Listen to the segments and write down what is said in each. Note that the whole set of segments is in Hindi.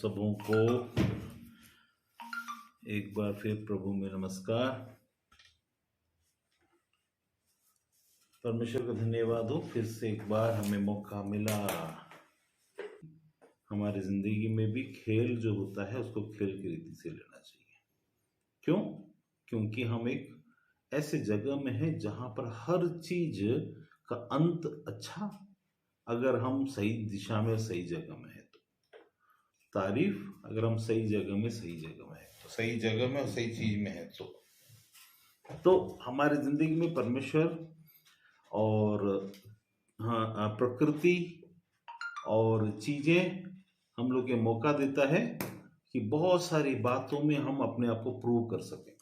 सबों को एक बार फिर प्रभु में नमस्कार। परमेश्वर का धन्यवाद हो, फिर से एक बार हमें मौका मिला। हमारी जिंदगी में भी खेल जो होता है उसको खेल की रीति से लेना चाहिए। क्यों? क्योंकि हम एक ऐसे जगह में हैं जहां पर हर चीज का अंत अच्छा, अगर हम सही दिशा में सही जगह में है तो तारीफ, अगर हम सही जगह में सही जगह में है तो सही जगह में और सही चीज में है तो हमारी जिंदगी में परमेश्वर और हाँ प्रकृति और चीजें हम लोग के मौका देता है कि बहुत सारी बातों में हम अपने आप को प्रूव कर सकें।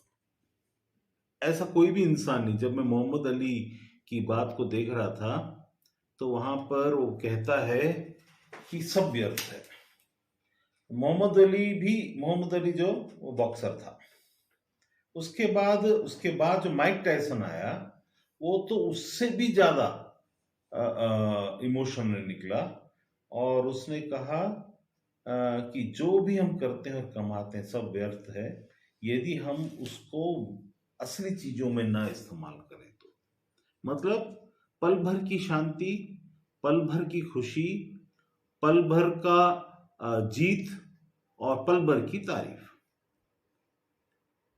ऐसा कोई भी इंसान नहीं। जब मैं मोहम्मद अली की बात को देख रहा था तो वहां पर वो कहता है कि सब व्यर्थ है। मोहम्मद अली जो वो बॉक्सर था, उसके बाद जो माइक टायसन आया वो तो उससे भी ज्यादा इमोशनल निकला और उसने कहा कि जो भी हम करते हैं और कमाते हैं सब व्यर्थ है यदि हम उसको असली चीजों में ना इस्तेमाल करें तो। मतलब पल भर की शांति, पल भर की खुशी, पल भर का जीत और पल भर की तारीफ।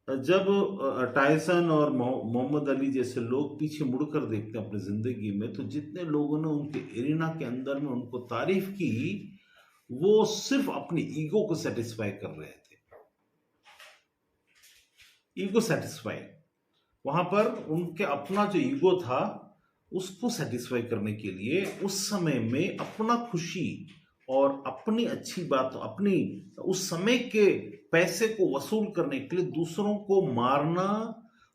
जब टायसन और मोहम्मद अली जैसे लोग पीछे मुड़कर देखते हैं अपनी जिंदगी में, तो जितने लोगों ने उनके एरिना के अंदर में उनको तारीफ की, वो सिर्फ अपनी ईगो को सेटिस्फाई कर रहे थे। ईगो सेटिस्फाई, वहां पर उनके अपना जो ईगो था उसको सेटिस्फाई करने के लिए उस समय में अपना खुशी और अपनी अच्छी बात, अपनी उस समय के पैसे को वसूल करने के लिए दूसरों को मारना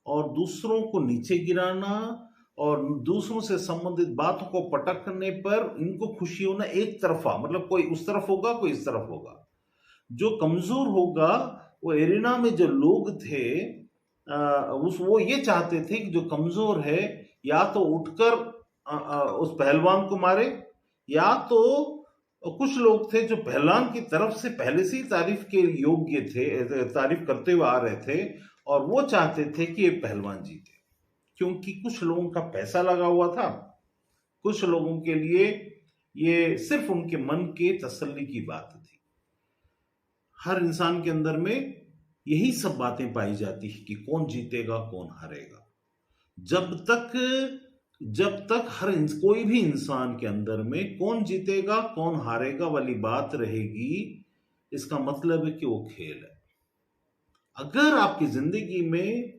और दूसरों को नीचे गिराना और दूसरों से संबंधित बातों को पटकने पर इनको खुशी होना एक तरफा। मतलब कोई उस तरफ होगा, कोई इस तरफ होगा। जो कमजोर होगा, वो एरिना में जो लोग थे वो ये चाहते थे कि जो कमजोर है या तो उठकर उस पहलवान को मारे, या तो कुछ लोग थे जो पहलवान की तरफ से पहले से ही तारीफ के योग्य थे, तारीफ करते हुए आ रहे थे और वो चाहते थे कि ये पहलवान जीते, क्योंकि कुछ लोगों का पैसा लगा हुआ था, कुछ लोगों के लिए ये सिर्फ उनके मन के तसल्ली की बात थी। हर इंसान के अंदर में यही सब बातें पाई जाती है कि कौन जीतेगा कौन हारेगा। जब तक कोई भी इंसान के अंदर में कौन जीतेगा कौन हारेगा वाली बात रहेगी, इसका मतलब है कि वो खेल है। अगर आपकी जिंदगी में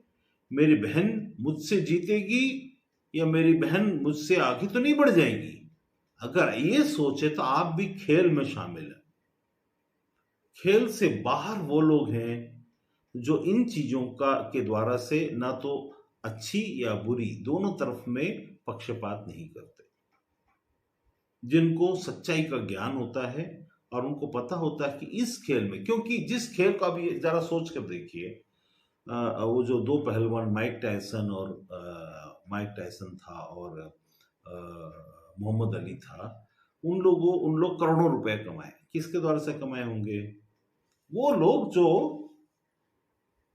मेरी बहन मुझसे जीतेगी या मेरी बहन मुझसे आगे तो नहीं बढ़ जाएगी, अगर ये सोचे तो आप भी खेल में शामिल है। खेल से बाहर वो लोग हैं जो इन चीजों के द्वारा से ना तो अच्छी या बुरी दोनों तरफ में पक्षपात नहीं करते, जिनको सच्चाई का ज्ञान होता है और उनको पता होता है कि इस खेल में, क्योंकि जिस खेल का भी जरा सोच कर देखिए, वो जो दो पहलवान माइक टायसन था और मोहम्मद अली था, उन लोग करोड़ों रुपए कमाए। किसके द्वारा से कमाए होंगे? वो लोग जो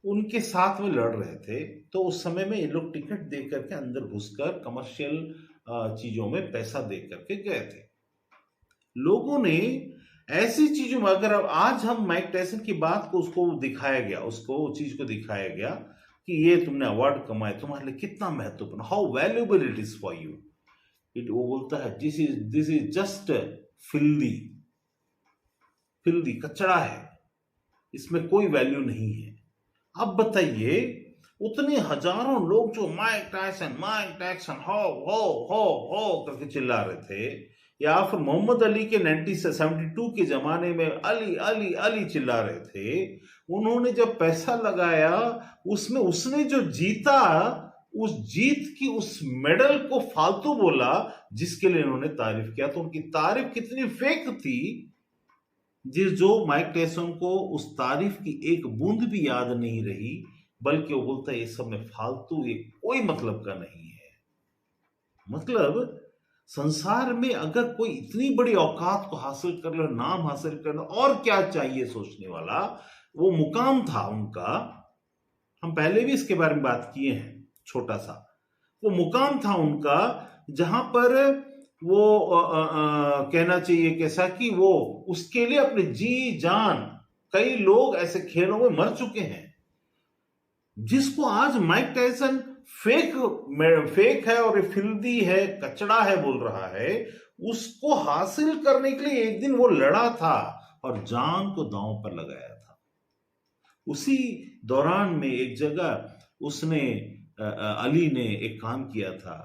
उनके साथ में लड़ रहे थे। तो उस समय में ये लोग टिकट दे करके अंदर घुसकर कमर्शियल चीजों में पैसा दे करके गए थे। लोगों ने ऐसी चीजों में, अगर आज हम माइक टायसन की बात को उसको दिखाया गया, उसको चीज को दिखाया गया कि ये तुमने अवार्ड कमाए, तुम्हारे लिए कितना महत्वपूर्ण, how valuable it is for you. वो बोलता है दिस इज जस्ट फिल्दी कचड़ा है, इसमें कोई वैल्यू नहीं है। अब बताइए, उतने हजारों लोग जो माइक टायसन हो करके चिल्ला रहे थे, या फिर मोहम्मद अली के 1972 के जमाने में अली अली अली चिल्ला रहे थे, उन्होंने जब पैसा लगाया उसमें उसने जो जीता, उस जीत की उस मेडल को फालतू बोला जिसके लिए उन्होंने तारीफ किया। तो उनकी तारीफ कितनी फेक थी, जो माइक टायसन को उस तारीफ की एक बूंद भी याद नहीं रही, बल्कि वो बोलता है ये सब में फालतू, ये कोई मतलब का नहीं है। मतलब संसार में अगर कोई इतनी बड़ी औकात को हासिल कर लो, नाम हासिल कर लो, और क्या चाहिए सोचने वाला, वो मुकाम था उनका। हम पहले भी इसके बारे में बात किए हैं, छोटा सा वो मुकाम था उनका, जहां पर वो कहना चाहिए कैसा कि वो उसके लिए अपने जी जान, कई लोग ऐसे खेलों में मर चुके हैं। जिसको आज माइक टायसन फेक है और फिल्दी है, कचड़ा है बोल रहा है, उसको हासिल करने के लिए एक दिन वो लड़ा था और जान को दांव पर लगाया था। उसी दौरान में एक जगह उसने अली ने एक काम किया था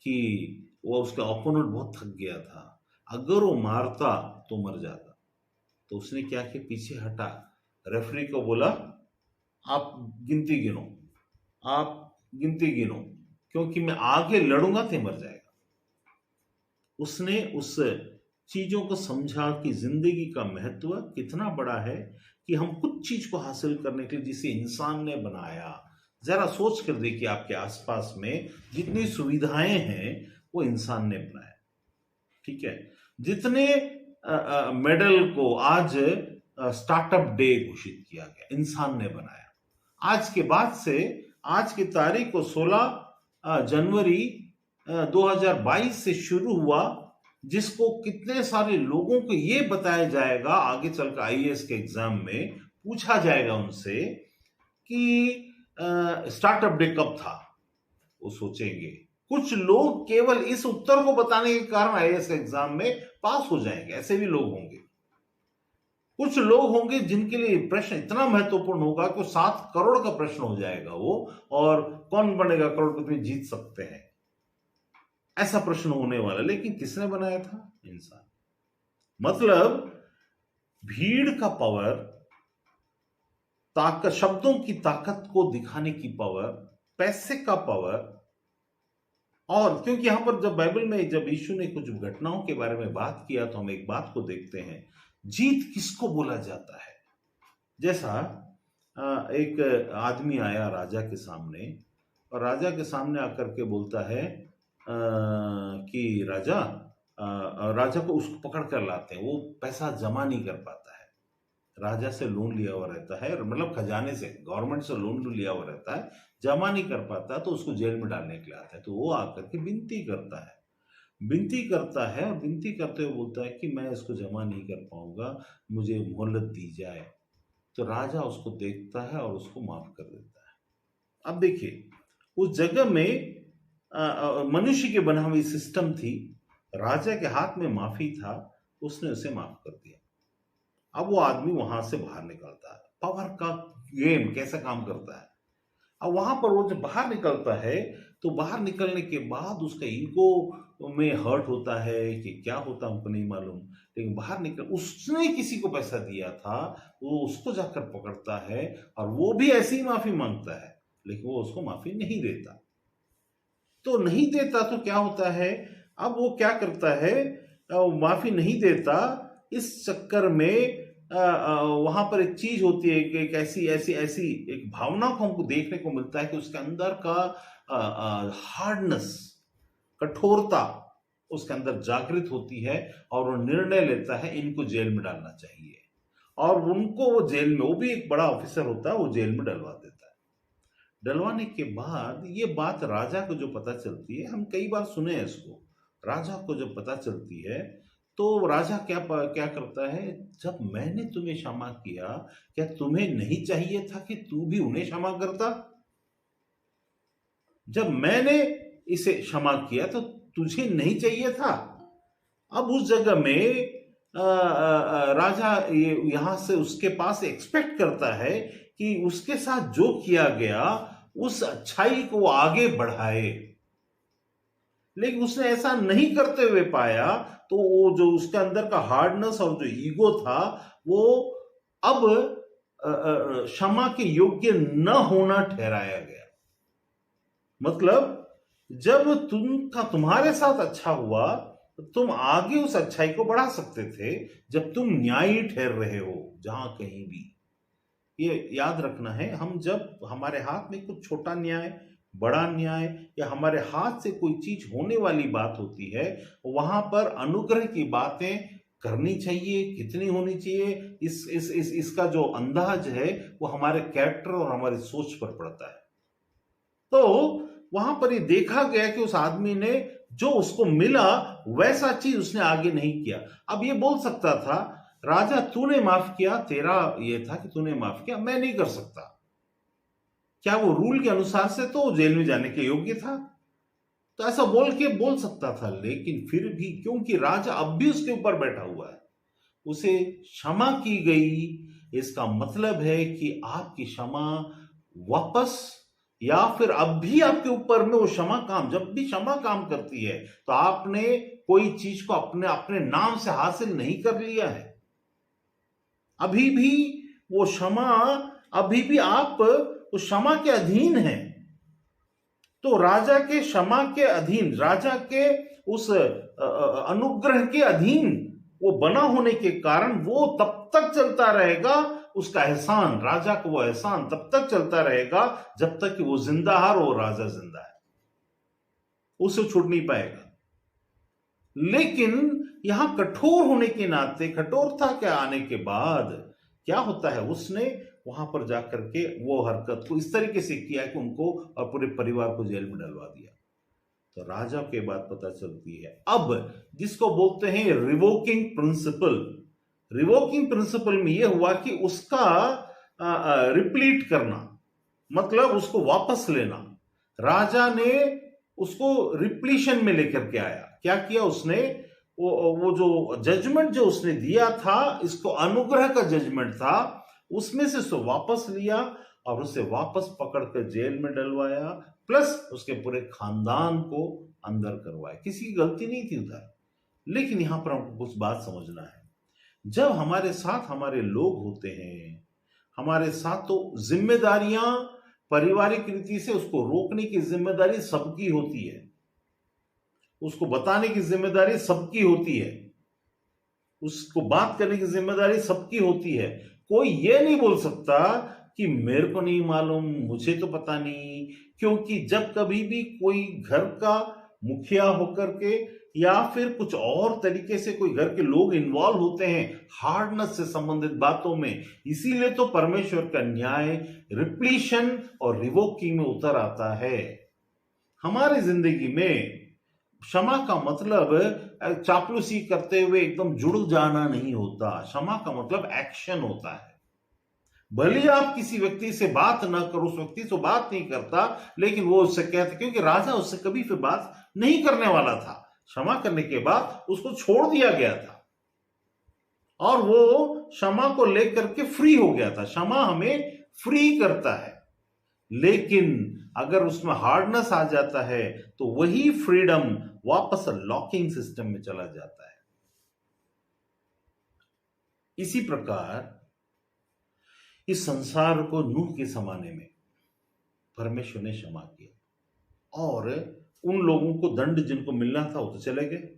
कि वो उसका ओपोनेंट बहुत थक गया था, अगर वो मारता तो मर जाता। तो उसने क्या किया, पीछे हटा, रेफरी को बोला आप गिनती गिनो, आप गिनती गिनो, क्योंकि मैं आगे लड़ूंगा तो मर जाएगा। उसने उस चीजों को समझा कि जिंदगी का महत्व कितना बड़ा है, कि हम कुछ चीज को हासिल करने के लिए जिसे इंसान ने बनाया, जरा सोच कर देखिए आपके आसपास में जितनी सुविधाएं हैं वो इंसान ने बनाया। ठीक है, जितने मेडल को आज स्टार्टअप डे घोषित किया गया, इंसान ने बनाया। आज के बाद से, आज की तारीख को 16 जनवरी 2022 से शुरू हुआ, जिसको कितने सारे लोगों को ये बताया जाएगा, आगे चलकर आईएएस के एग्जाम में पूछा जाएगा उनसे कि स्टार्टअप डे कब था, वो सोचेंगे। कुछ लोग केवल इस उत्तर को बताने के कारण आईएएस एग्जाम में पास हो जाएंगे, ऐसे भी लोग होंगे। कुछ लोग होंगे जिनके लिए प्रश्न इतना महत्वपूर्ण होगा कि 7 करोड़ का प्रश्न हो जाएगा वो, और कौन बनेगा करोड़पति, जीत सकते हैं, ऐसा प्रश्न होने वाला। लेकिन किसने बनाया था? इंसान। मतलब भीड़ का पावर, ताकत, शब्दों की ताकत को दिखाने की पावर, पैसे का पावर। और क्योंकि यहां पर जब बाइबल में जब यीशु ने कुछ घटनाओं के बारे में बात किया, तो हम एक बात को देखते हैं, जीत किसको बोला जाता है। जैसा एक आदमी आया राजा के सामने, और राजा के सामने आकर के बोलता है कि राजा को उसको पकड़ कर लाते हैं, वो पैसा जमा नहीं कर पाता है, राजा से लोन लिया हुआ रहता है, मतलब खजाने से, गवर्नमेंट से लोन लिया हुआ रहता है, जमा नहीं कर पाता, तो उसको जेल में डालने के लिए आता है। तो वो आकर के विनती करता है, और विनती करते हुए बोलता है कि मैं इसको जमा नहीं कर पाऊंगा, मुझे मोहलत दी जाए। तो राजा उसको देखता है और उसको माफ कर देता है। अब देखिए, उस जगह में मनुष्य की बना हुई सिस्टम थी, राजा के हाथ में माफी था, उसने उसे माफ कर दिया। अब वो आदमी वहां से बाहर निकलता है। पावर का गेम कैसा काम करता है। अब वहां पर वो जब बाहर निकलता है, तो बाहर निकलने के बाद उसका ईगो में हर्ट होता है कि क्या होता हमको नहीं मालूम, लेकिन बाहर निकल, उसने किसी को पैसा दिया था, वो उसको जाकर पकड़ता है, और वो भी ऐसे ही माफी मांगता है, लेकिन वो उसको माफी नहीं देता। तो नहीं देता तो क्या होता है, अब वो क्या करता है, माफी नहीं देता। इस चक्कर में वहां पर एक चीज होती है कि एक ऐसी ऐसी ऐसी एक भावना को हमको देखने को मिलता है कि उसके अंदर का हार्डनेस, कठोरता उसके अंदर जागृत होती है, और वो निर्णय लेता है इनको जेल में डालना चाहिए, और उनको वो जेल में, वो भी एक बड़ा ऑफिसर होता है, वो जेल में डलवा देता है। डलवाने के बाद ये बात राजा को जो पता चलती है, हम कई बार सुने हैं इसको, राजा को जब पता चलती है, तो राजा क्या करता है, जब मैंने तुम्हें क्षमा किया, क्या तुम्हें नहीं चाहिए था कि तू भी उन्हें क्षमा करता? जब मैंने इसे क्षमा किया तो तुझे नहीं चाहिए था? अब उस जगह में राजा यहां से उसके पास एक्सपेक्ट करता है कि उसके साथ जो किया गया उस अच्छाई को आगे बढ़ाए, लेकिन उसने ऐसा नहीं करते हुए पाया। तो वो जो उसके अंदर का हार्डनेस और जो ईगो था, वो अब क्षमा के योग्य न होना ठहराया गया। मतलब जब तुम्हारे साथ अच्छा हुआ, तुम आगे उस अच्छाई को बढ़ा सकते थे, जब तुम न्यायी ठहर रहे हो जहां कहीं भी। ये याद रखना है, हम जब हमारे हाथ में कुछ छोटा न्याय, बड़ा न्याय या हमारे हाथ से कोई चीज होने वाली बात होती है, वहां पर अनुग्रह की बातें करनी चाहिए, कितनी होनी चाहिए, इसका जो अंदाज है वो हमारे कैरेक्टर और हमारी सोच पर पड़ता है। तो वहां पर ये देखा गया कि उस आदमी ने जो उसको मिला वैसा चीज उसने आगे नहीं किया। अब ये बोल सकता था, राजा तूने माफ किया, तेरा ये था कि तूने माफ किया, मैं नहीं कर सकता। क्या वो रूल के अनुसार से तो जेल में जाने के योग्य था? तो ऐसा बोल के बोल सकता था, लेकिन फिर भी क्योंकि राजा अब भी उसके ऊपर बैठा हुआ है, उसे क्षमा की गई। इसका मतलब है कि आपकी क्षमा वापस, या फिर अब भी आपके ऊपर में वो क्षमा काम, जब भी क्षमा काम करती है तो आपने कोई चीज को अपने अपने नाम से हासिल नहीं कर लिया है। अभी भी वो क्षमा, अभी भी आप उस क्षमा के अधीन हैं। तो राजा के क्षमा के अधीन, राजा के उस अनुग्रह के अधीन वो बना होने के कारण वो तब तक चलता रहेगा, उसका एहसान, राजा को वो एहसान तब तक चलता रहेगा जब तक कि वो जिंदा है और वो राजा जिंदा है, उसे छूट नहीं पाएगा। लेकिन यहां कठोर होने के नाते, कठोरता के आने के बाद क्या होता है, उसने वहां पर जाकर के वो हरकत को इस तरीके से किया कि उनको और पूरे परिवार को जेल में डलवा दिया। तो राजा के बाद पता चलती है, अब जिसको बोलते हैं रिवोकिंग प्रिंसिपल, रिवोकिंग प्रिंसिपल में यह हुआ कि उसका रिप्लीट करना, मतलब उसको वापस लेना। राजा ने उसको रिप्लीशन में लेकर के आया। क्या किया उसने, वो जो जजमेंट जो उसने दिया था, इसको अनुग्रह का जजमेंट था, उसमें से उसको वापस लिया और उसे वापस पकड़कर जेल में डलवाया, प्लस उसके पूरे खानदान को अंदर करवाया। किसी की गलती नहीं थी उधर। लेकिन यहां पर हमको कुछ बात समझना है, जब हमारे साथ हमारे लोग होते हैं, हमारे साथ, तो जिम्मेदारियां पारिवारिक रीति से उसको रोकने की जिम्मेदारी सबकी होती है, उसको बताने की जिम्मेदारी सबकी होती है, उसको बात करने की जिम्मेदारी सबकी होती है। कोई ये नहीं बोल सकता कि मेरे को नहीं मालूम, मुझे तो पता नहीं, क्योंकि जब कभी भी कोई घर का मुखिया होकर के या फिर कुछ और तरीके से कोई घर के लोग इन्वॉल्व होते हैं हार्डनेस से संबंधित बातों में, इसीलिए तो परमेश्वर का न्याय रिप्लीशन और रिवोकिंग में उतर आता है। हमारी जिंदगी में क्षमा का मतलब चापलूसी करते हुए एकदम जुड़ जाना नहीं होता। क्षमा का मतलब एक्शन होता है। भले आप किसी व्यक्ति से बात ना करो, उस व्यक्ति से बात नहीं करता, लेकिन वो उससे कहते, क्योंकि राजा उससे कभी फिर बात नहीं करने वाला था, क्षमा करने के बाद उसको छोड़ दिया गया था और वो क्षमा को लेकर के फ्री हो गया था। क्षमा हमें फ्री करता है, लेकिन अगर उसमें हार्डनेस आ जाता है तो वही फ्रीडम वापस लॉकिंग सिस्टम में चला जाता है। इसी प्रकार इस संसार को नूह के जमाने में परमेश्वर ने क्षमा किया और उन लोगों को दंड जिनको मिलना था वो तो चले गए,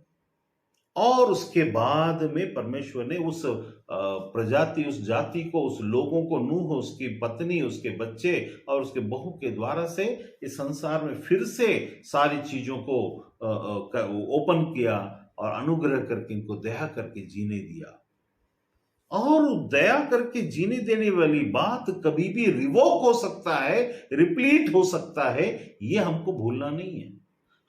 और उसके बाद में परमेश्वर ने उस प्रजाति, उस जाति को, उस लोगों को, नूह, उसकी पत्नी, उसके बच्चे और उसके बहू के द्वारा से इस संसार में फिर से सारी चीजों को ओपन किया और अनुग्रह करके इनको दया करके जीने दिया। और दया करके जीने देने वाली बात कभी भी रिवोक हो सकता है, रिप्लीट हो सकता है, ये हमको भूलना नहीं है।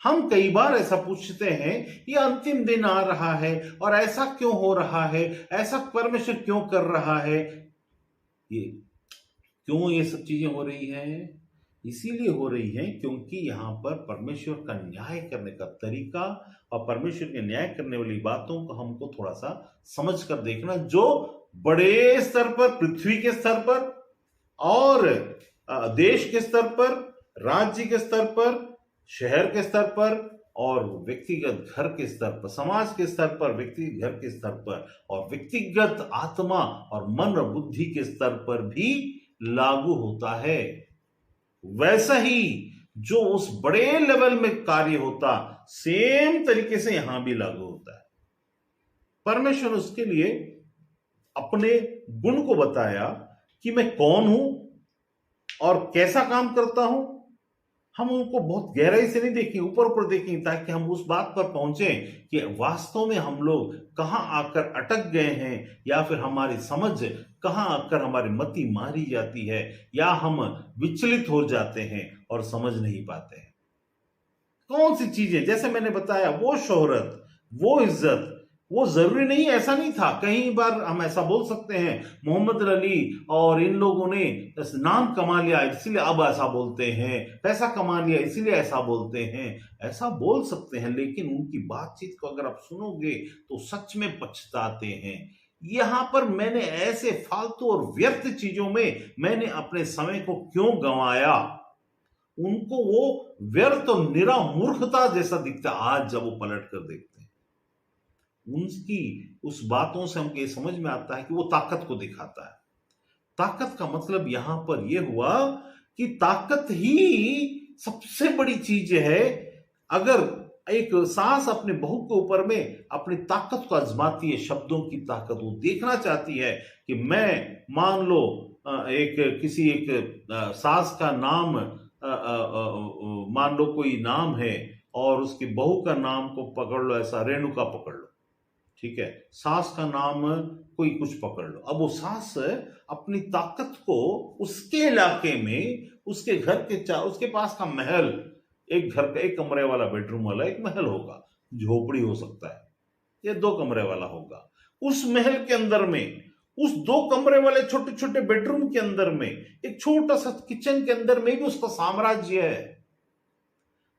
हम कई बार ऐसा पूछते हैं, ये अंतिम दिन आ रहा है और ऐसा क्यों हो रहा है, ऐसा परमेश्वर क्यों कर रहा है, ये क्यों ये सब चीजें हो रही हैं? इसीलिए हो रही है क्योंकि यहां पर परमेश्वर का न्याय करने का तरीका और परमेश्वर के न्याय करने वाली बातों को हमको थोड़ा सा समझ कर देखना, जो बड़े स्तर पर, पृथ्वी के स्तर पर और देश के स्तर पर, राज्य के स्तर पर, शहर के स्तर पर और व्यक्तिगत घर के स्तर पर, समाज के स्तर पर, व्यक्तिगत घर के स्तर पर और व्यक्तिगत आत्मा और मन और बुद्धि के स्तर पर भी लागू होता है। वैसा ही जो उस बड़े लेवल में कार्य होता, सेम तरीके से यहां भी लागू होता है। परमेश्वर उसके लिए अपने गुण को बताया कि मैं कौन हूं और कैसा काम करता हूं, हम उनको बहुत गहराई से नहीं देखें, ऊपर ऊपर देखें, ताकि हम उस बात पर पहुंचे कि वास्तव में हम लोग कहां आकर अटक गए हैं, या फिर हमारी समझ कहां आकर हमारी मति मारी जाती है, या हम विचलित हो जाते हैं और समझ नहीं पाते हैं। कौन सी चीजें, जैसे मैंने बताया, वो शोहरत, वो इज्जत, वो जरूरी नहीं, ऐसा नहीं था। कई बार हम ऐसा बोल सकते हैं मोहम्मद अली और इन लोगों ने नाम कमा लिया इसीलिए अब ऐसा बोलते हैं, पैसा कमा लिया इसीलिए ऐसा बोलते हैं, ऐसा बोल सकते हैं, लेकिन उनकी बातचीत को अगर आप सुनोगे तो सच में पछताते हैं। यहां पर मैंने ऐसे फालतू और व्यर्थ चीजों में मैंने अपने समय को क्यों गंवाया, उनको वो व्यर्थ और निरा मूर्खता जैसा दिखता आज जब वो पलट कर देखते हैं। उनकी उस बातों से हमको ये समझ में आता है कि वो ताकत को दिखाता है। ताकत का मतलब यहां पर यह हुआ कि ताकत ही सबसे बड़ी चीज है। अगर एक सास अपने बहू के ऊपर में अपनी ताकत को आजमाती है, शब्दों की ताकत, वो देखना चाहती है कि मैं, मान लो एक किसी एक सास का नाम, मान लो कोई नाम है और उसकी बहू का नाम को पकड़ लो, ऐसा रेणुका पकड़ लो, ठीक है, सास का नाम कोई कुछ पकड़ लो। अब वो सास अपनी ताकत को उसके इलाके में, उसके घर के उसके पास का महल, एक घर का 1 कमरे वाला, बेडरूम वाला एक महल होगा, झोपड़ी हो सकता है या 2 कमरे वाला होगा, उस महल के अंदर में, उस 2 कमरे वाले छोटे छोटे बेडरूम के अंदर में, एक छोटा सा किचन के अंदर में भी उसका साम्राज्य है।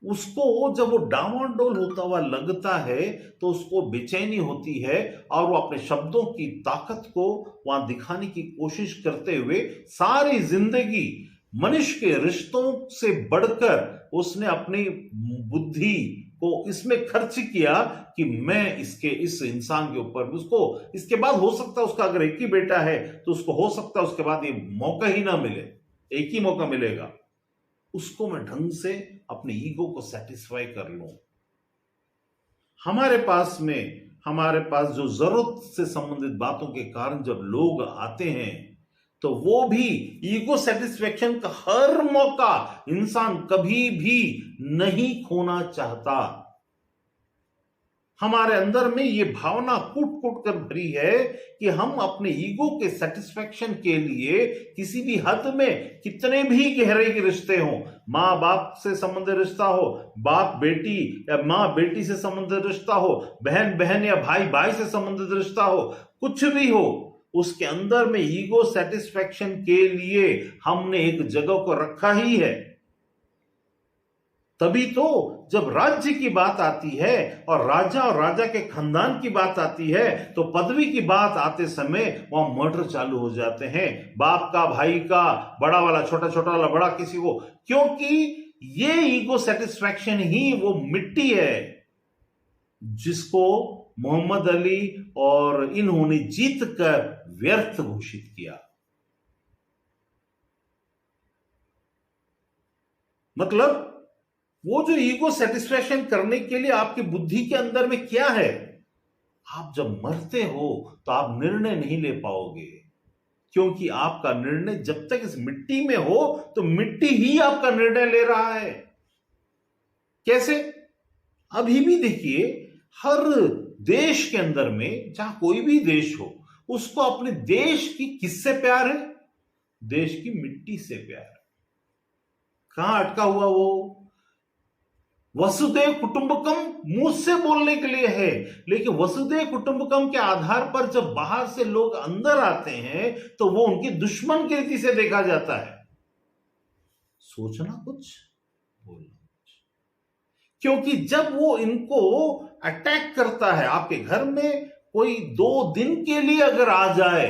उसको जब वो डामाडोल होता हुआ लगता है तो उसको बेचैनी होती है, और वो अपने शब्दों की ताकत को वहां दिखाने की कोशिश करते हुए सारी जिंदगी मनुष्य के रिश्तों से बढ़कर उसने अपनी बुद्धि को इसमें खर्च किया कि मैं इस इंसान के ऊपर, उसको इसके बाद हो सकता है उसका अगर एक ही बेटा है तो उसको हो सकता है उसके बाद ये मौका ही ना मिले, एक ही मौका मिलेगा, उसको मैं ढंग से अपने ईगो को सेटिस्फाई कर लूं। हमारे पास जो जरूरत से संबंधित बातों के कारण जब लोग आते हैं तो वो भी ईगो सेटिस्फेक्शन का हर मौका इंसान कभी भी नहीं खोना चाहता। हमारे अंदर में ये भावना कूट कूट कर भरी है कि हम अपने ईगो के सेटिस्फेक्शन के लिए किसी भी हद में, कितने भी गहरे के रिश्ते हो, माँ बाप से संबंधित रिश्ता हो, बाप बेटी या माँ बेटी से संबंधित रिश्ता हो, बहन बहन या भाई भाई से संबंधित रिश्ता हो, कुछ भी हो, उसके अंदर में ईगो सेटिस्फेक्शन के लिए हमने एक जगह को रखा ही है। तभी तो जब राज्य की बात आती है और राजा के खानदान की बात आती है तो पदवी की बात आते समय वहां मर्डर चालू हो जाते हैं, बाप का, भाई का, बड़ा वाला छोटा, छोटा वाला बड़ा, किसी को, क्योंकि ये ईगो सेटिस्फैक्शन ही वो मिट्टी है जिसको मोहम्मद अली और इन्होंने जीत कर व्यर्थ घोषित किया। मतलब वो जो ईगो सेटिस्फैक्शन करने के लिए आपकी बुद्धि के अंदर में क्या है, आप जब मरते हो तो आप निर्णय नहीं ले पाओगे, क्योंकि आपका निर्णय जब तक इस मिट्टी में हो तो मिट्टी ही आपका निर्णय ले रहा है। कैसे? अभी भी देखिए, हर देश के अंदर में, चाहे कोई भी देश हो, उसको अपने देश की किससे प्यार है? देश की मिट्टी से प्यार है। कहां अटका हुआ वो? वसुधैव कुटुंबकम मुंह से बोलने के लिए है, लेकिन वसुधैव कुटुंबकम के आधार पर जब बाहर से लोग अंदर आते हैं तो वो उनके दुश्मन की रीति से देखा जाता है। सोचना कुछ, बोलना कुछ। क्योंकि जब वो इनको अटैक करता है, आपके घर में कोई 2 दिन के लिए अगर आ जाए,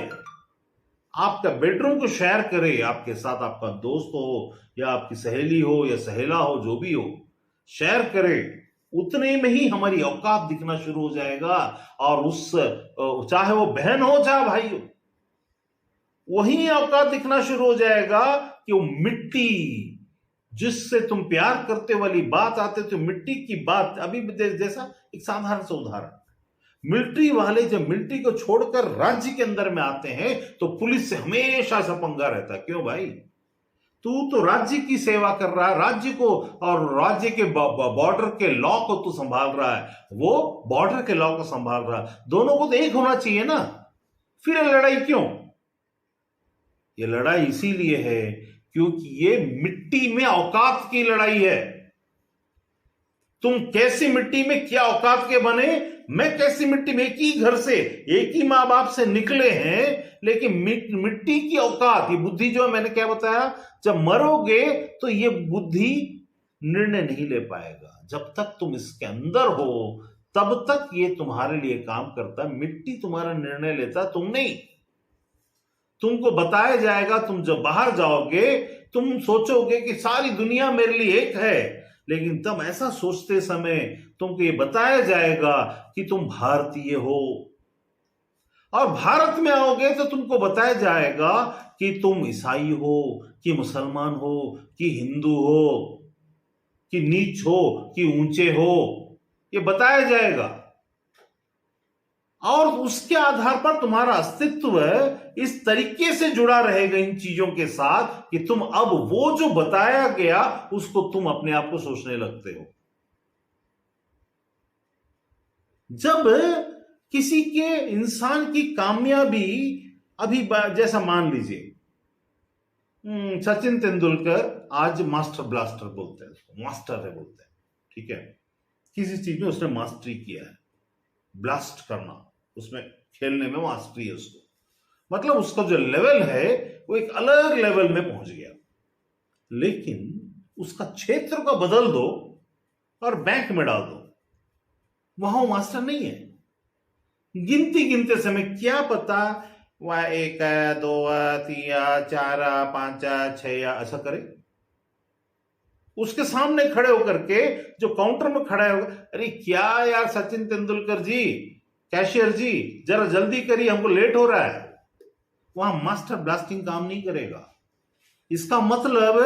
आपका बेडरूम को शेयर करे, आपके साथ आपका दोस्त हो या आपकी सहेली हो या सहेला हो, जो भी हो, शेयर करे, उतने में ही हमारी औकात दिखना शुरू हो जाएगा। और उस, चाहे वो बहन हो चाहे भाई हो, वही औकात दिखना शुरू हो जाएगा कि वो मिट्टी जिससे तुम प्यार करते वाली बात आते तो मिट्टी की बात। अभी जैसा एक साधारण सा उदाहरण, मिलिट्री वाले जब मिलिट्री को छोड़कर राज्य के अंदर में आते हैं तो पुलिस से हमेशा सा पंगा रहता है। क्यों भाई? तू तो राज्य की सेवा कर रहा है, राज्य को और राज्य के बॉर्डर के लॉ को तू संभाल रहा है, वो बॉर्डर के लॉ को संभाल रहा है। दोनों को तो एक होना चाहिए ना। फिर ये लड़ाई क्यों? ये लड़ाई इसीलिए है क्योंकि ये मिट्टी में औकात की लड़ाई है। तुम कैसी मिट्टी में क्या औकात के बने, मैं कैसी मिट्टी में, एक ही घर से एक ही मां बाप से निकले हैं, लेकिन मिट्टी की औकात, ये बुद्धि जो है, मैंने क्या बताया, जब मरोगे तो ये बुद्धि निर्णय नहीं ले पाएगा। जब तक तुम इसके अंदर हो तब तक ये तुम्हारे लिए काम करता है। मिट्टी तुम्हारा निर्णय लेता, तुम नहीं। तुमको बताया जाएगा, तुम जब बाहर जाओगे तुम सोचोगे कि सारी दुनिया मेरे लिए एक है, लेकिन तब ऐसा सोचते समय तुमको ये बताया जाएगा कि तुम भारतीय हो। और भारत में आओगे तो तुमको बताया जाएगा कि तुम ईसाई हो, कि मुसलमान हो, कि हिंदू हो, कि नीच हो, कि ऊंचे हो, ये बताया जाएगा। और उसके आधार पर तुम्हारा अस्तित्व इस तरीके से जुड़ा रहेगा इन चीजों के साथ कि तुम अब वो जो बताया गया उसको तुम अपने आप को सोचने लगते हो। जब किसी के इंसान की कामयाबी, अभी जैसा मान लीजिए सचिन तेंदुलकर आज मास्टर ब्लास्टर बोलते हैं उसको, मास्टर है बोलते हैं, ठीक है, किसी चीज में उसने मास्टरी किया है, ब्लास्ट करना, उसमें खेलने में मास्टरी है उसको, मतलब उसका जो लेवल है वो एक अलग लेवल में पहुंच गया। लेकिन उसका क्षेत्र को बदल दो और बैंक में डाल दो, वहां वो मास्टर नहीं है। गिनती गिनते समय क्या पता वह 1 2 3 4 5 6 ऐसा करे। उसके सामने खड़े होकर के जो काउंटर में खड़ा है, अरे क्या यार सचिन तेंदुलकर जी, कैशियर जी जरा जल्दी करिए, हमको लेट हो रहा है, वहां मास्टर ब्लास्टिंग काम नहीं करेगा। इसका मतलब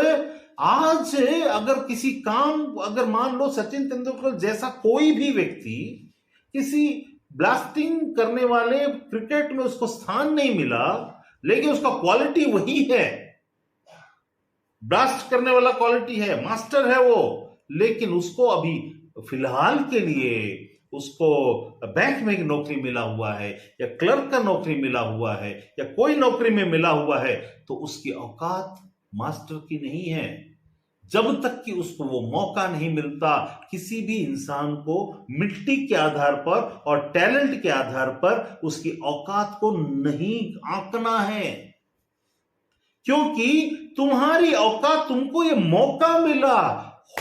आज अगर किसी काम, अगर मान लो सचिन तेंदुलकर जैसा कोई भी व्यक्ति किसी ब्लास्टिंग करने वाले क्रिकेट में उसको स्थान नहीं मिला, लेकिन उसका क्वालिटी वही है, ब्लास्ट करने वाला क्वालिटी है, मास्टर है वो, लेकिन उसको अभी फिलहाल के लिए उसको बैंक में नौकरी मिला हुआ है या क्लर्क का नौकरी मिला हुआ है या कोई नौकरी में मिला हुआ है, तो उसकी औकात मास्टर की नहीं है। जब तक कि उसको वो मौका नहीं मिलता किसी भी इंसान को मिट्टी के आधार पर और टैलेंट के आधार पर उसकी औकात को नहीं आंकना है, क्योंकि तुम्हारी औकात, तुमको ये मौका मिला,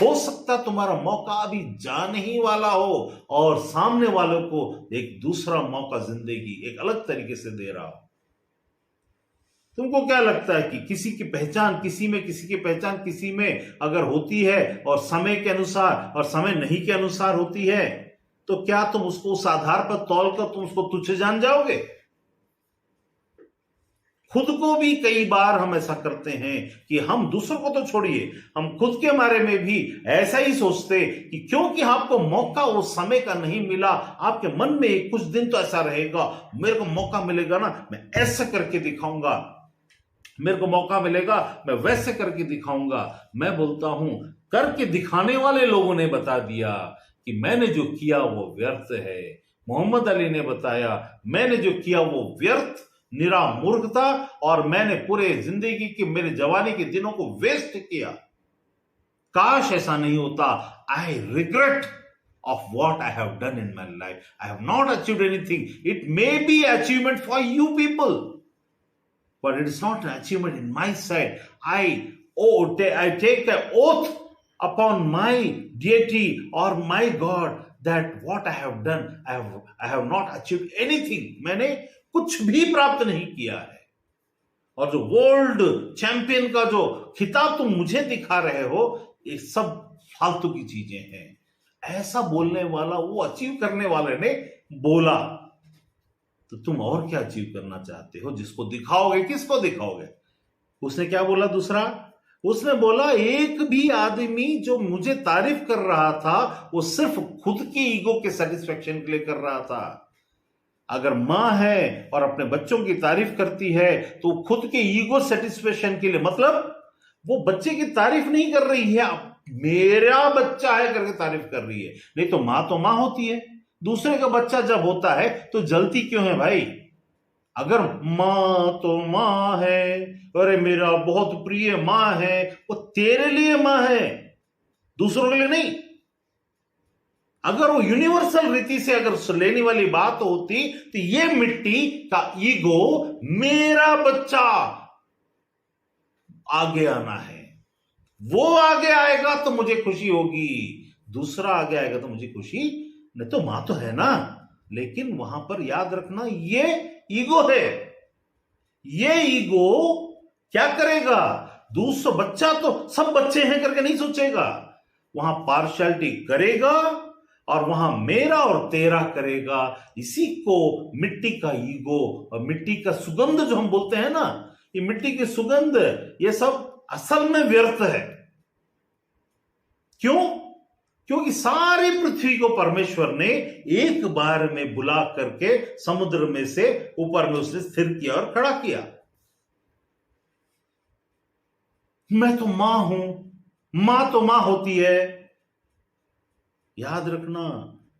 हो सकता तुम्हारा मौका अभी जाने ही वाला हो और सामने वालों को एक दूसरा मौका जिंदगी एक अलग तरीके से दे रहा हो। तुमको क्या लगता है कि किसी की पहचान किसी में, किसी की पहचान किसी में अगर होती है और समय के अनुसार और समय नहीं के अनुसार होती है, तो क्या तुम उसको उस आधार पर तौलकर तुम उसको तुच्छ जान जाओगे? खुद को भी कई बार हम ऐसा करते हैं कि हम दूसरों को तो छोड़िए, हम खुद के बारे में भी ऐसा ही सोचते कि क्योंकि आपको मौका उस समय का नहीं मिला, आपके मन में कुछ दिन तो ऐसा रहेगा, मेरे को मौका मिलेगा ना मैं ऐसा करके दिखाऊंगा, मेरे को मौका मिलेगा मैं वैसे करके दिखाऊंगा। मैं बोलता हूं करके दिखाने वाले लोगों ने बता दिया कि मैंने जो किया वो व्यर्थ है। मोहम्मद अली ने बताया मैंने जो किया वो व्यर्थ, निरा मूर्ख था और मैंने पूरे जिंदगी की, मेरे जवानी के दिनों को वेस्ट किया। काश ऐसा नहीं होता। I regret of what I have done in my life. I have not achieved anything. It may be achievement for you people, but it is not an achievement in my side. I take an oath upon my deity or my God that what I have done, I have not achieved anything. मैंने कुछ भी प्राप्त नहीं किया है। और जो वर्ल्ड चैंपियन का जो खिताब तुम मुझे दिखा रहे हो, ये सब फालतू की चीजें हैं। ऐसा बोलने वाला, वो अचीव करने वाले ने बोला, तो तुम और क्या अचीव करना चाहते हो? जिसको दिखाओगे, किसको दिखाओगे? उसने क्या बोला दूसरा? उसने बोला एक भी आदमी जो मुझे तारीफ कर रहा था वो सिर्फ खुद के ईगो के सेटिस्फेक्शन के लिए कर रहा था। अगर मां है और अपने बच्चों की तारीफ करती है तो खुद के ईगो सेटिस्फेक्शन के लिए, मतलब वो बच्चे की तारीफ नहीं कर रही है, मेरा बच्चा है करके तारीफ कर रही है। नहीं तो मां होती है। दूसरे का बच्चा जब होता है तो जलती क्यों है भाई? अगर मां तो मां है, अरे मेरा बहुत प्रिय मां है, वो तेरे लिए मां है, दूसरों के लिए नहीं। अगर वो यूनिवर्सल रीति से अगर लेने वाली बात होती तो ये मिट्टी का ईगो, मेरा बच्चा आगे आना है, वो आगे आएगा तो मुझे खुशी होगी, दूसरा आगे आएगा तो मुझे खुशी नहीं। तो मां तो है ना, लेकिन वहां पर याद रखना ये ईगो है। ये ईगो क्या करेगा? दूसरा बच्चा तो सब बच्चे हैं करके नहीं सोचेगा, वहां पार्शियलिटी करेगा और वहां मेरा और तेरा करेगा। इसी को मिट्टी का ईगो और मिट्टी का सुगंध जो हम बोलते हैं ना, ये मिट्टी की सुगंध, ये सब असल में व्यर्थ है। क्यों? क्योंकि सारी पृथ्वी को परमेश्वर ने एक बार में बुला करके समुद्र में से ऊपर में उसने स्थिर किया और खड़ा किया। मैं तो मां हूं, मां तो मां होती है। याद रखना,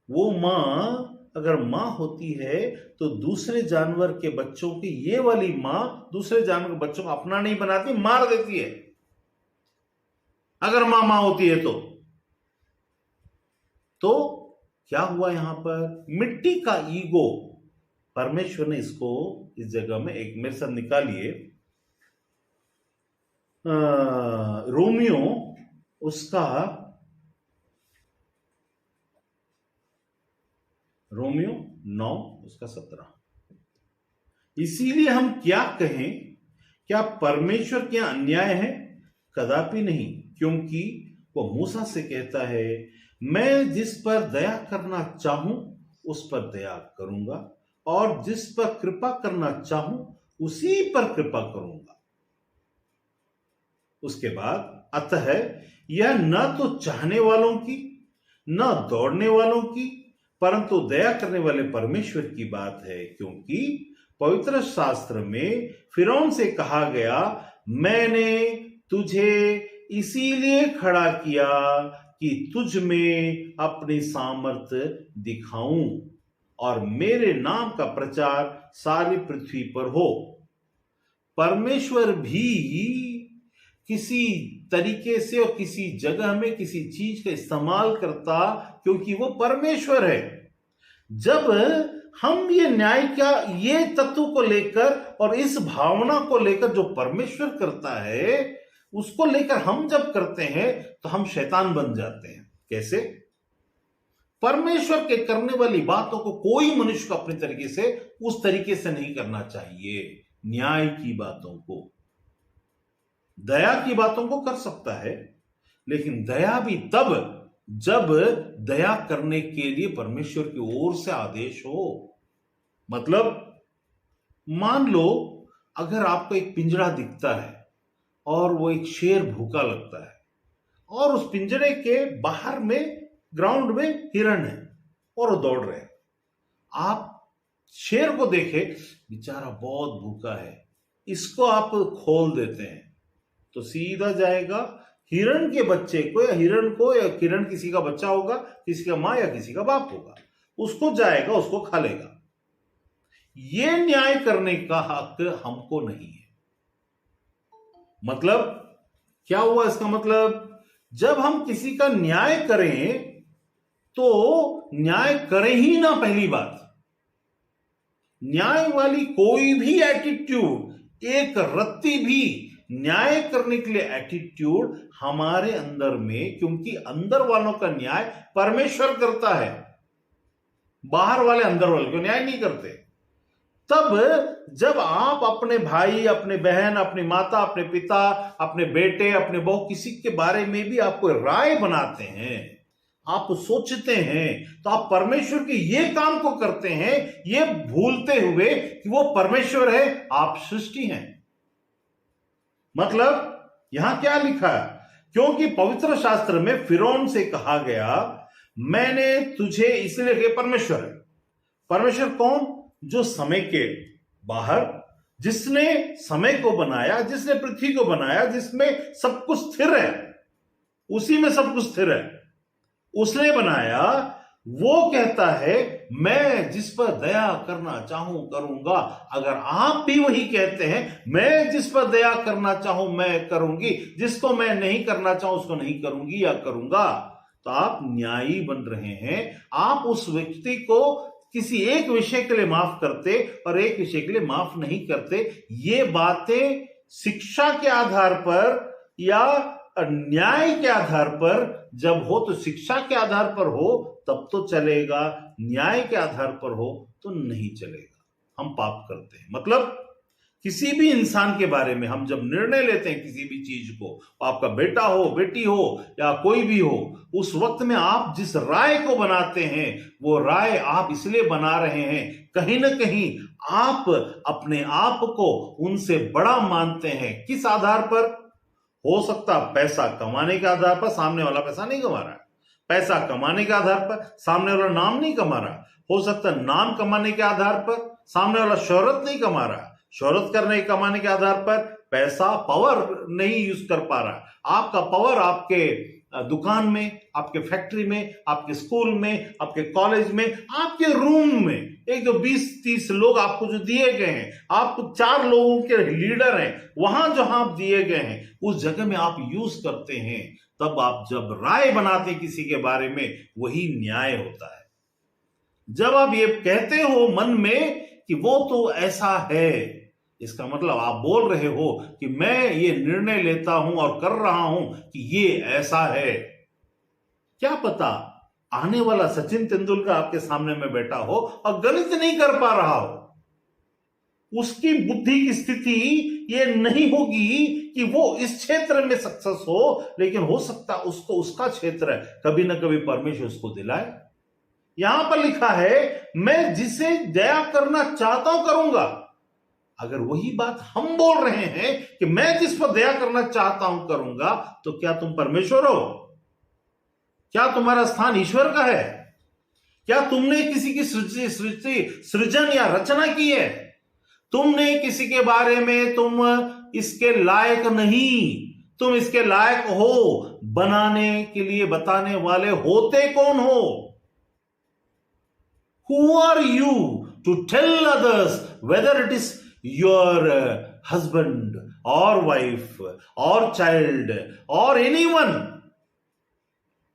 वो मां अगर मां होती है तो दूसरे जानवर के बच्चों की ये वाली मां दूसरे जानवर के बच्चों को अपना नहीं बनाती, मार देती है। अगर मां होती है तो क्या हुआ? यहां पर मिट्टी का ईगो, परमेश्वर ने इसको इस जगह में एक मेरे साथ निकालिए, रोमियो उसका रोमियो 9 उसका 17। इसीलिए हम क्या कहें, क्या परमेश्वर क्या अन्याय है? कदापि नहीं, क्योंकि वो मूसा से कहता है, मैं जिस पर दया करना चाहूं उस पर दया करूंगा और जिस पर कृपा करना चाहूं उसी पर कृपा करूंगा। उसके बाद अतः यह न तो चाहने वालों की न दौड़ने वालों की परंतु दया करने वाले परमेश्वर की बात है, क्योंकि पवित्र शास्त्र में फिरौन से कहा गया, मैंने तुझे इसीलिए खड़ा किया कि तुझ में अपनी सामर्थ्य दिखाऊं और मेरे नाम का प्रचार सारी पृथ्वी पर हो। परमेश्वर भी किसी तरीके से और किसी जगह में किसी चीज का इस्तेमाल करता, क्योंकि वो परमेश्वर है। जब हम ये न्याय का ये तत्व को लेकर और इस भावना को लेकर जो परमेश्वर करता है उसको लेकर हम जब करते हैं तो हम शैतान बन जाते हैं। कैसे? परमेश्वर के करने वाली बातों को कोई मनुष्य को अपने तरीके से उस तरीके से नहीं करना चाहिए। न्याय की बातों को, दया की बातों को कर सकता है, लेकिन दया भी तब जब दया करने के लिए परमेश्वर की ओर से आदेश हो। मतलब मान लो अगर आपको एक पिंजरा दिखता है और वो एक शेर भूखा लगता है और उस पिंजरे के बाहर में ग्राउंड में हिरण है और वो दौड़ रहे हैं, आप शेर को देखे, बेचारा बहुत भूखा है, इसको आप खोल देते हैं तो सीधा जाएगा हिरण के बच्चे को, या हिरण को, या हिरण किसी का बच्चा होगा, किसी का मां या किसी का बाप होगा, उसको जाएगा, उसको खा लेगा। ये न्याय करने का हक हमको नहीं है। मतलब क्या हुआ? इसका मतलब जब हम किसी का न्याय करें तो न्याय करें ही ना। पहली बात, न्याय वाली कोई भी एटीट्यूड, एक रत्ती भी न्याय करने के लिए एटीट्यूड हमारे अंदर में, क्योंकि अंदर वालों का न्याय परमेश्वर करता है, बाहर वाले अंदर वालों को न्याय नहीं करते। तब जब आप अपने भाई, अपने बहन, अपनी माता, अपने पिता, अपने बेटे, अपने बहू, किसी के बारे में भी आप कोई राय बनाते हैं, आप सोचते हैं, तो आप परमेश्वर के ये काम को करते हैं, ये भूलते हुए कि वो परमेश्वर है, आप सृष्टि हैं। मतलब यहां क्या लिखा है? क्योंकि पवित्र शास्त्र में फिरौन से कहा गया, मैंने तुझे इसलिए, परमेश्वर है। परमेश्वर कौन? जो समय के बाहर जिसने समय को बनाया, जिसने पृथ्वी को बनाया, जिसमें सब कुछ स्थिर है, उसी में सब कुछ स्थिर है, उसने बनाया, वो कहता है मैं जिस पर दया करना चाहूं करूंगा। अगर आप भी वही कहते हैं मैं जिस पर दया करना चाहूं मैं करूंगी, जिसको मैं नहीं करना चाहूं उसको नहीं करूंगी या करूंगा, तो आप न्यायी बन रहे हैं। आप उस व्यक्ति को किसी एक विषय के लिए माफ करते और एक विषय के लिए माफ नहीं करते। ये बातें शिक्षा के आधार पर या न्याय के आधार पर जब हो तो शिक्षा के आधार पर हो तब तो चलेगा, न्याय के आधार पर हो तो नहीं चलेगा। हम पाप करते हैं। मतलब किसी भी इंसान के बारे में हम जब निर्णय लेते हैं किसी भी चीज को, आपका बेटा हो, बेटी हो या कोई भी हो, उस वक्त में आप जिस राय को बनाते हैं वो राय आप इसलिए बना रहे हैं कहीं ना कहीं आप अपने आप को उनसे बड़ा मानते हैं। किस आधार पर? हो सकता पैसा कमाने के आधार पर, सामने वाला पैसा नहीं कमा रहा है। पैसा कमाने के आधार पर, सामने वाला नाम नहीं कमा रहा। हो सकता नाम कमाने के आधार पर, सामने वाला शोहरत नहीं कमा रहा। शोहरत कमाने के आधार पर पैसा, पावर नहीं यूज कर पा रहा। आपका पावर आपके दुकान में, आपके फैक्ट्री में, आपके स्कूल में, आपके कॉलेज में, आपके रूम में एक जो 20-30 लोग आपको जो दिए गए हैं, आप 4 लोगों के लीडर हैं, वहां जहां आप दिए गए हैं उस जगह में आप यूज करते हैं। तब आप जब राय बनाते हैं किसी के बारे में, वही न्याय होता है। जब आप ये कहते हो मन में कि वो तो ऐसा है, इसका मतलब आप बोल रहे हो कि मैं ये निर्णय लेता हूं और कर रहा हूं कि ये ऐसा है। क्या पता आने वाला सचिन तेंदुलकर आपके सामने में बैठा हो और गणित नहीं कर पा रहा हो, उसकी बुद्धि की स्थिति ये नहीं होगी कि वो इस क्षेत्र में सक्सेस हो, लेकिन हो सकता उसको उसका क्षेत्र है कभी ना कभी परमेश्वर उसको दिलाए। यहां पर लिखा है मैं जिसे दया करना चाहता हूं करूंगा। अगर वही बात हम बोल रहे हैं कि मैं जिस पर दया करना चाहता हूं करूंगा, तो क्या तुम परमेश्वर हो? क्या तुम्हारा स्थान ईश्वर का है? क्या तुमने किसी की सृजन या रचना की है? तुमने किसी के बारे में तुम इसके लायक नहीं, तुम इसके लायक हो बनाने के लिए बताने वाले होते कौन हो? Who are you to tell others whether it is your husband or wife or child or anyone?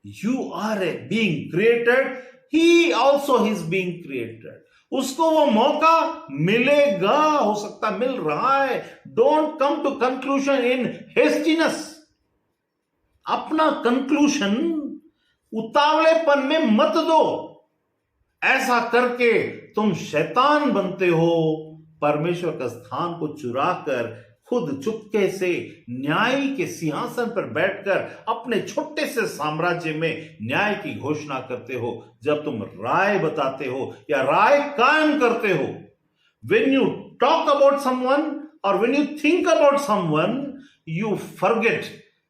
You are being created. He also is being created. उसको वो मौका मिलेगा, हो सकता मिल रहा है। Don't come to conclusion in hastiness. अपना कंक्लूजन उतावलेपन में मत दो। ऐसा करके तुम शैतान बनते हो। परमेश्वर का स्थान को चुराकर खुद चुपके से न्याय के सिंहासन पर बैठकर अपने छोटे से साम्राज्य में न्याय की घोषणा करते हो। जब तुम राय बताते हो या राय कायम करते हो, when you talk about someone or when you think about someone, you forget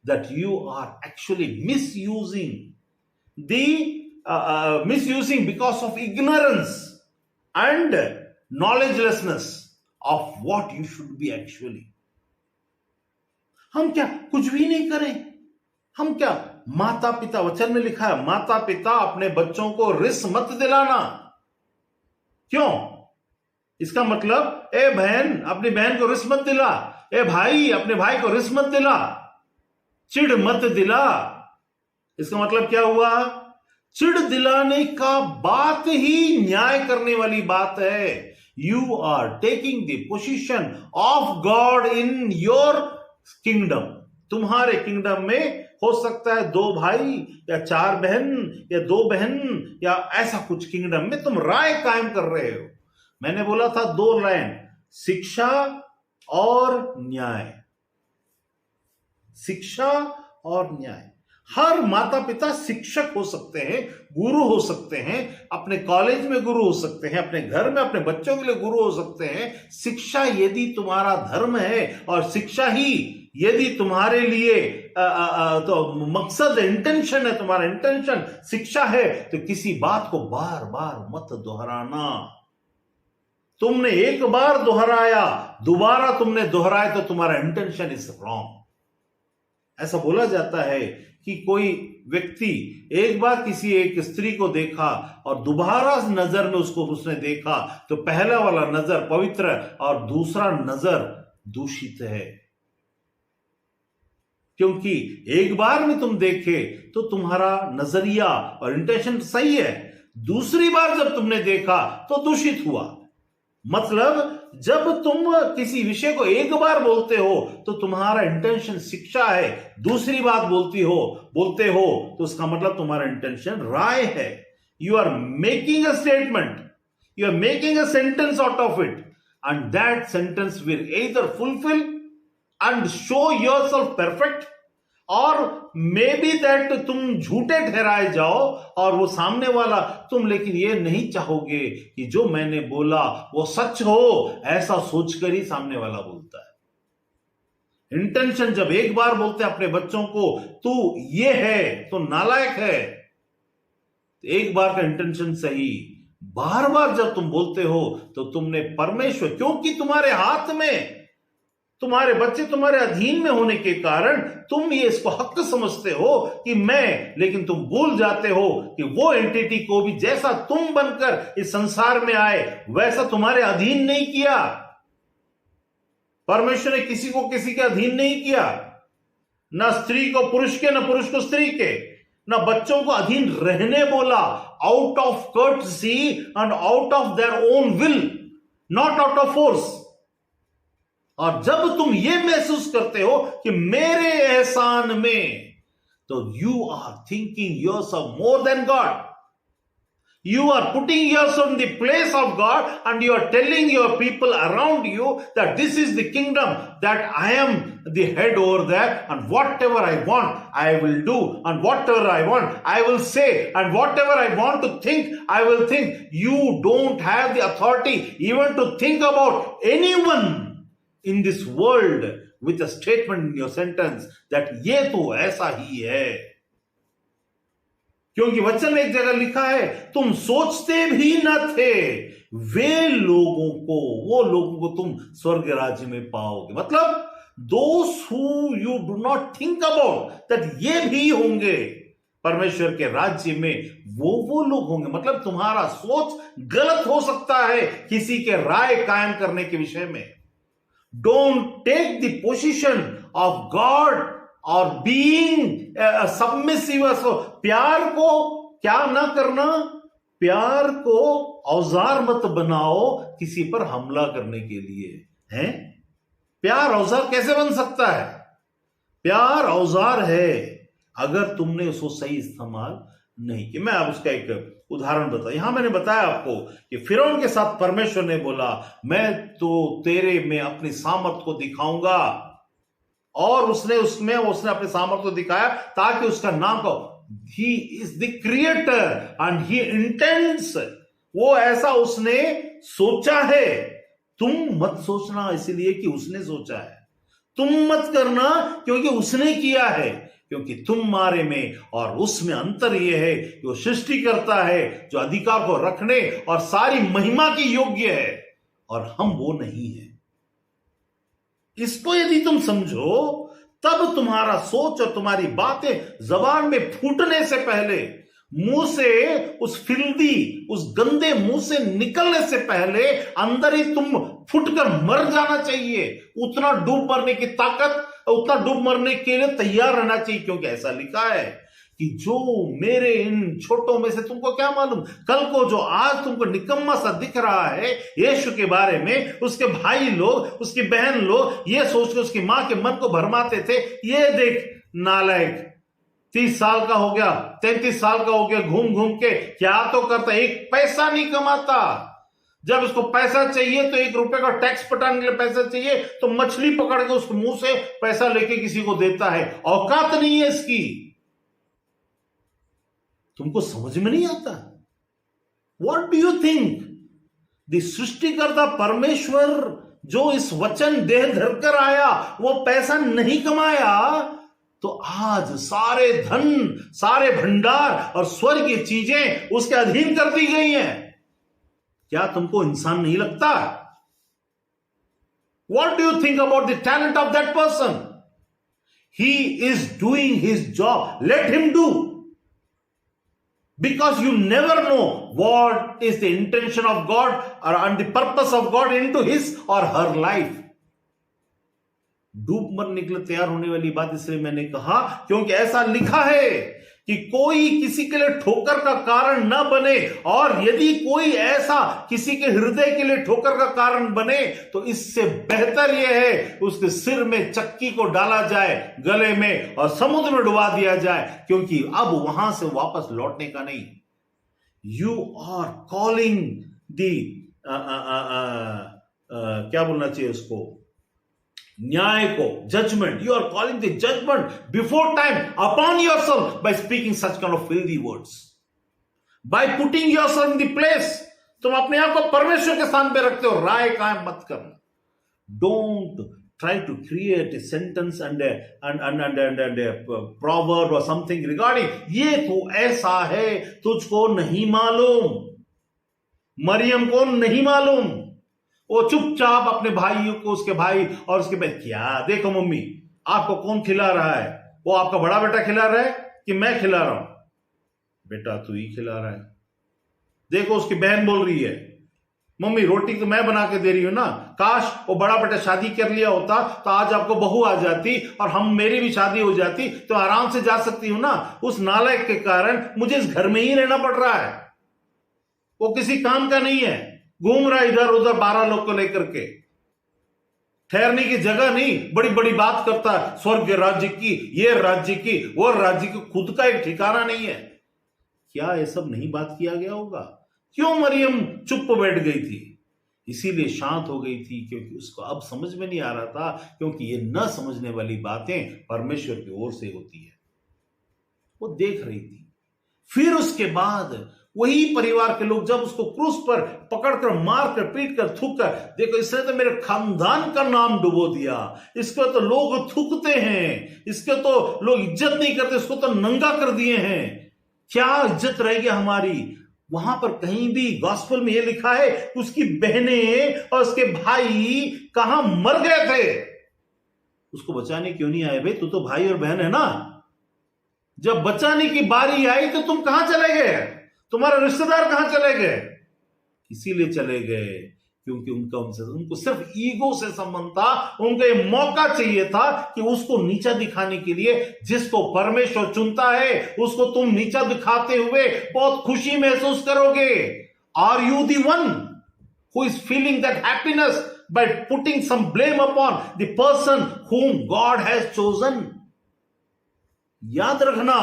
that you are actually misusing because of ignorance and knowledgelessness of what you should be actually. हम क्या कुछ भी नहीं करें? हम क्या माता पिता, वचन में लिखा है माता पिता अपने बच्चों को रिस मत दिलाना। क्यों? इसका मतलब ए बहन अपनी बहन को रिस मत दिला, ए भाई अपने भाई को रिस मत दिला, चिढ़ मत दिला। इसका मतलब क्या हुआ? चिढ़ दिलाने का बात ही न्याय करने वाली बात है। You are taking the position of God in your kingdom. तुम्हारे किंगडम में हो सकता है 2 भाई या 4 बहन या 2 बहन या ऐसा कुछ किंगडम में तुम राय कायम कर रहे हो। मैंने बोला था 2 लाइन, शिक्षा और न्याय। शिक्षा और न्याय। हर माता पिता शिक्षक हो सकते हैं, गुरु हो सकते हैं, अपने कॉलेज में गुरु हो सकते हैं, अपने घर में अपने बच्चों के लिए गुरु हो सकते हैं। शिक्षा यदि तुम्हारा धर्म है और शिक्षा ही यदि तुम्हारे लिए तो मकसद इंटेंशन है, तुम्हारा इंटेंशन शिक्षा है, तो किसी बात को बार बार मत दोहराना। तुमने एक बार दोहराया, दोबारा तुमने दोहराया तो तुम्हारा इंटेंशन इज रॉन्ग। ऐसा बोला जाता है कि कोई व्यक्ति एक बार किसी एक स्त्री को देखा और दोबारा नजर में उसने देखा तो पहला वाला नजर पवित्र और दूसरा नजर दूषित है, क्योंकि एक बार में तुम देखे तो तुम्हारा नजरिया और इंटेंशन सही है, दूसरी बार जब तुमने देखा तो दूषित हुआ। मतलब जब तुम किसी विषय को एक बार बोलते हो तो तुम्हारा इंटेंशन शिक्षा है, दूसरी बात बोलते हो तो उसका मतलब तुम्हारा इंटेंशन राय है। You are making a statement, you are making a sentence out of it, and that sentence will either fulfill and show yourself perfect, और मे बी दैट तुम झूठे ठहराए जाओ और वो सामने वाला तुम लेकिन ये नहीं चाहोगे कि जो मैंने बोला वो सच हो, ऐसा सोचकर ही सामने वाला बोलता है। इंटेंशन जब एक बार बोलते हैं अपने बच्चों को तू ये है तो नालायक है, एक बार का इंटेंशन सही, बार बार जब तुम बोलते हो तो तुमने परमेश्वर, क्योंकि तुम्हारे हाथ में तुम्हारे बच्चे तुम्हारे अधीन में होने के कारण तुम ये इसको हक समझते हो कि मैं, लेकिन तुम भूल जाते हो कि वो एंटिटी को भी जैसा तुम बनकर इस संसार में आए वैसा तुम्हारे अधीन नहीं किया। परमेश्वर ने किसी को किसी के अधीन नहीं किया, ना स्त्री को पुरुष के, ना पुरुष को स्त्री के, ना बच्चों को अधीन रहने बोला, out of courtesy and out of their own will, not out of force. और जब तुम ये महसूस करते हो कि मेरे एहसान में, तो you are thinking yourself more than God, you are putting yourself in the place of God, and you are telling your people around you that this is the kingdom, that I am the head over there, and whatever I want I will do, and whatever I want I will say, and whatever I want to think I will think. You don't have the authority even to think about anyone in this world with a statement in your sentence that ये तो ऐसा ही है, क्योंकि वचन में एक जगह लिखा है तुम सोचते भी न थे वो लोगों को तुम स्वर्ग राज्य में पाओगे। मतलब those who you do not think about that ये भी होंगे परमेश्वर के राज्य में, वो लोग होंगे। मतलब तुम्हारा सोच गलत हो सकता है किसी के राय कायम करने के विषय में। Don't take the position of God और बीइंग सबमिसिव। प्यार को क्या ना करना, प्यार को औजार मत बनाओ किसी पर हमला करने के लिए, हैं? प्यार औजार कैसे बन सकता है? प्यार औजार है अगर तुमने उसको सही इस्तेमाल नहीं किया। मैं अब उसका एक उदाहरण बता, यहां मैंने बताया आपको कि फिरौन के साथ परमेश्वर ने बोला मैं तो तेरे में अपनी सामर्थ को दिखाऊंगा, और उसने अपने सामर्थ्य को दिखाया ताकि उसका नाम को, he is the creator and he intends, वो ऐसा उसने सोचा है। तुम मत सोचना इसलिए कि उसने सोचा है, तुम मत करना क्योंकि उसने किया है, क्योंकि तुम्हारे में और उसमें अंतर यह है कि वो सृष्टि करता है जो अधिकार को रखने और सारी महिमा की योग्य है, और हम वो नहीं है। इसको यदि तुम समझो तब तुम्हारा सोच और तुम्हारी बातें जबान में फूटने से पहले, मुंह से उस गंदे मुंह से निकलने से पहले अंदर ही तुम फुटकर मर जाना चाहिए। उतना डूब मरने की ताकत, उतना डूब मरने के लिए तैयार रहना चाहिए, क्योंकि ऐसा लिखा है कि जो मेरे इन छोटों में से, तुमको क्या मालूम कल को जो आज तुमको निकम्मा सा दिख रहा है यीशु के बारे में, उसके भाई लोग, उसकी बहन लोग ये सोच के उसकी मां के मन को भरमाते थे, ये देख नालायक 30 साल का हो गया, 33 साल का हो गया, घूम घूम के क्या तो करता, एक पैसा नहीं कमाता। जब उसको पैसा चाहिए तो 1 रुपए का टैक्स पटाने के लिए पैसा चाहिए तो मछली पकड़ के उसके मुंह से पैसा लेके किसी को देता है। औकात नहीं है इसकी। तुमको समझ में नहीं आता? What do you think? The सृष्टिकर्ता परमेश्वर जो इस वचन देह धरकर आया वो पैसा नहीं कमाया, तो आज सारे धन, सारे भंडार और स्वर्गीय चीजें उसके अधीन कर दी गई हैं। क्या तुमको इंसान नहीं लगता? What do you think about the talent of that person? He is doing his job. Let him do. Because you never know what is the intention of God and the purpose of God into his or her life. डूब मरने के लिए तैयार होने वाली बात इसलिए मैंने कहा क्योंकि ऐसा लिखा है कि कोई किसी के लिए ठोकर का कारण न बने, और यदि कोई ऐसा किसी के हृदय के लिए ठोकर का कारण बने तो इससे बेहतर यह है उसके सिर में चक्की को डाला जाए, गले में, और समुद्र में डुबा दिया जाए, क्योंकि अब वहां से वापस लौटने का नहीं। यू आर कॉलिंग दी क्या बोलना चाहिए उसको, न्याय को, judgement. You are calling the judgement before time upon yourself by speaking such kind of filthy words, by putting yourself in the place. तुम अपने आप को परमेश्वर के स्थान पे रखते हो। राय कायम मत करना। Don't try to create a sentence and a proverb or something regarding ये तो ऐसा है, तुझको नहीं मालूम, मरियम को नहीं मालूम। वो चुपचाप अपने भाइयों को, उसके भाई और उसके बहन, क्या देखो मम्मी आपको कौन खिला रहा है, वो आपका बड़ा बेटा खिला रहा है कि मैं खिला रहा हूं? बेटा तू ही खिला रहा है। देखो उसकी बहन बोल रही है मम्मी रोटी तो मैं बना के दे रही हूं ना, काश वो बड़ा बेटा शादी कर लिया होता तो आज आपको बहू आ जाती और हम मेरी भी शादी हो जाती तो आराम से जा सकती हूं ना। उस नालायक के कारण मुझे इस घर में ही रहना पड़ रहा है। वो किसी काम का नहीं है, घूम रहा इधर उधर 12 लोग को लेकर के, ठहरने की जगह नहीं, बड़ी बड़ी बात करता है स्वर्ग राज्य की, ये राज्य की, वो राज्य की, खुद का एक ठिकाना नहीं है। क्या ये सब नहीं बात किया गया होगा? क्यों मरियम चुप बैठ गई थी? इसीलिए शांत हो गई थी क्योंकि उसको अब समझ में नहीं आ रहा था, क्योंकि ये न समझने वाली बातें परमेश्वर की ओर से होती है। वो देख रही थी। फिर उसके बाद वही परिवार के लोग जब उसको क्रूस पर पकड़कर, मारकर, पीटकर, थूक कर, देखो इसने तो मेरे खानदान का नाम डुबो दिया, इसको तो लोग थूकते हैं, इसके तो लोग इज्जत नहीं करते, इसको तो नंगा कर दिए हैं, क्या इज्जत रहेगी हमारी? वहां पर कहीं भी गॉस्पेल में यह लिखा है उसकी बहनें और उसके भाई कहां मर गए थे, उसको बचाने क्यों नहीं आए? भाई तू तो भाई और बहन है ना। जब बचाने की बारी आई तो तुम कहां चले गए? तुम्हारे रिश्तेदार कहां चले गए? इसीलिए चले गए क्योंकि उनको सिर्फ ईगो से संबंध था। उनको ये मौका चाहिए था कि उसको नीचा दिखाने के लिए। जिसको परमेश्वर चुनता है उसको तुम नीचा दिखाते हुए बहुत खुशी महसूस करोगे। Are you the one who is feeling that happiness by putting some blame upon the person whom God has chosen? याद रखना,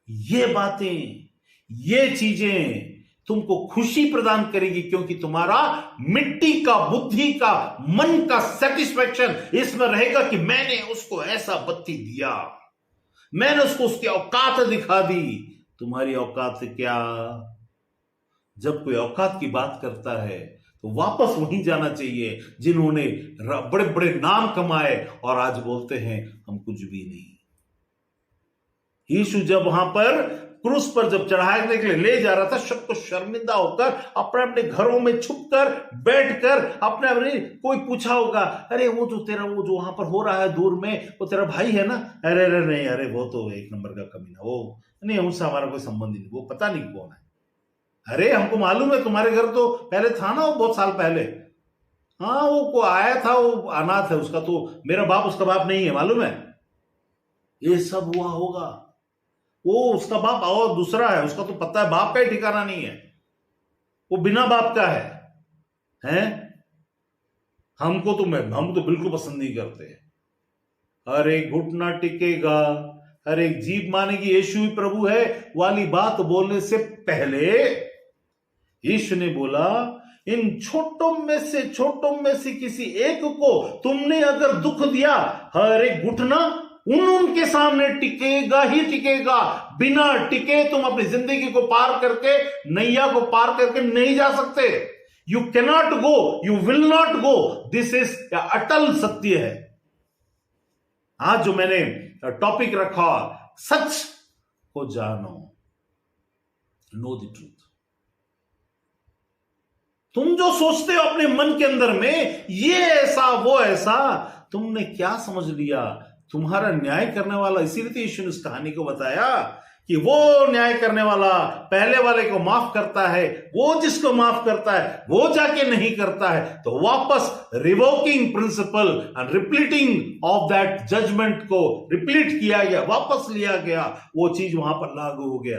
ये बातें, ये चीजें तुमको खुशी प्रदान करेगी, क्योंकि तुम्हारा मिट्टी का, बुद्धि का, मन का सेटिस्फैक्शन इसमें रहेगा कि मैंने उसको ऐसा बत्ती दिया, मैंने उसको उसकी औकात दिखा दी। तुम्हारी औकात से क्या? जब कोई औकात की बात करता है तो वापस वहीं जाना चाहिए जिन्होंने बड़े बड़े नाम कमाए और आज बोलते हैं हम कुछ भी नहीं। यीशु जब वहां पर क्रूस पर जब चढ़ाने के लिए ले जा रहा था, सबको शर्मिंदा होकर अपने अपने घरों में छुपकर बैठकर अपने कोई पूछा होगा, अरे वो जो वहां पर हो रहा है दूर में, वो तेरा भाई है ना? अरे अरे नहीं, अरे वो तो एक नंबर का कमीना, वो नहीं, उससे हमारा कोई संबंध ही नहीं, वो पता नहीं कौन है। अरे हमको मालूम है तुम्हारे घर तो पहले था ना, वो बहुत साल पहले, हाँ वो को आया था, वो अनाथ है, उसका तो मेरा बाप उसका बाप नहीं है, मालूम है? ये सब हुआ होगा। वो उसका बाप और दूसरा है, उसका तो पता है बाप का ही ठिकाना नहीं है, वो बिना बाप का है? हम तो बिल्कुल पसंद नहीं करते। हर एक घुटना टिकेगा, हर एक जीभ मानेगी यीशु ही प्रभु है वाली बात बोलने से पहले यीशु ने बोला, इन छोटों में से किसी एक को तुमने अगर दुख दिया, हर एक घुटना उनके सामने टिकेगा ही टिकेगा। बिना टिके तुम अपनी जिंदगी को पार करके, नैया को पार करके नहीं जा सकते। You cannot go, you will not go, this is अटल सत्य है। आज जो मैंने टॉपिक रखा, सच को जानो, नो द ट्रूथ। तुम जो सोचते हो अपने मन के अंदर में, ये ऐसा वो ऐसा, तुमने क्या समझ लिया? तुम्हारा न्याय करने वाला, इसीलिए तो यीशु ने उस कहानी को बताया कि वो न्याय करने वाला पहले वाले को माफ करता है, वो जिसको माफ करता है वो जाके नहीं करता है, तो वापस revoking principle and repeating of that judgement को रिपीट किया गया, वापस लिया गया, वो चीज वहां पर लागू हो गया।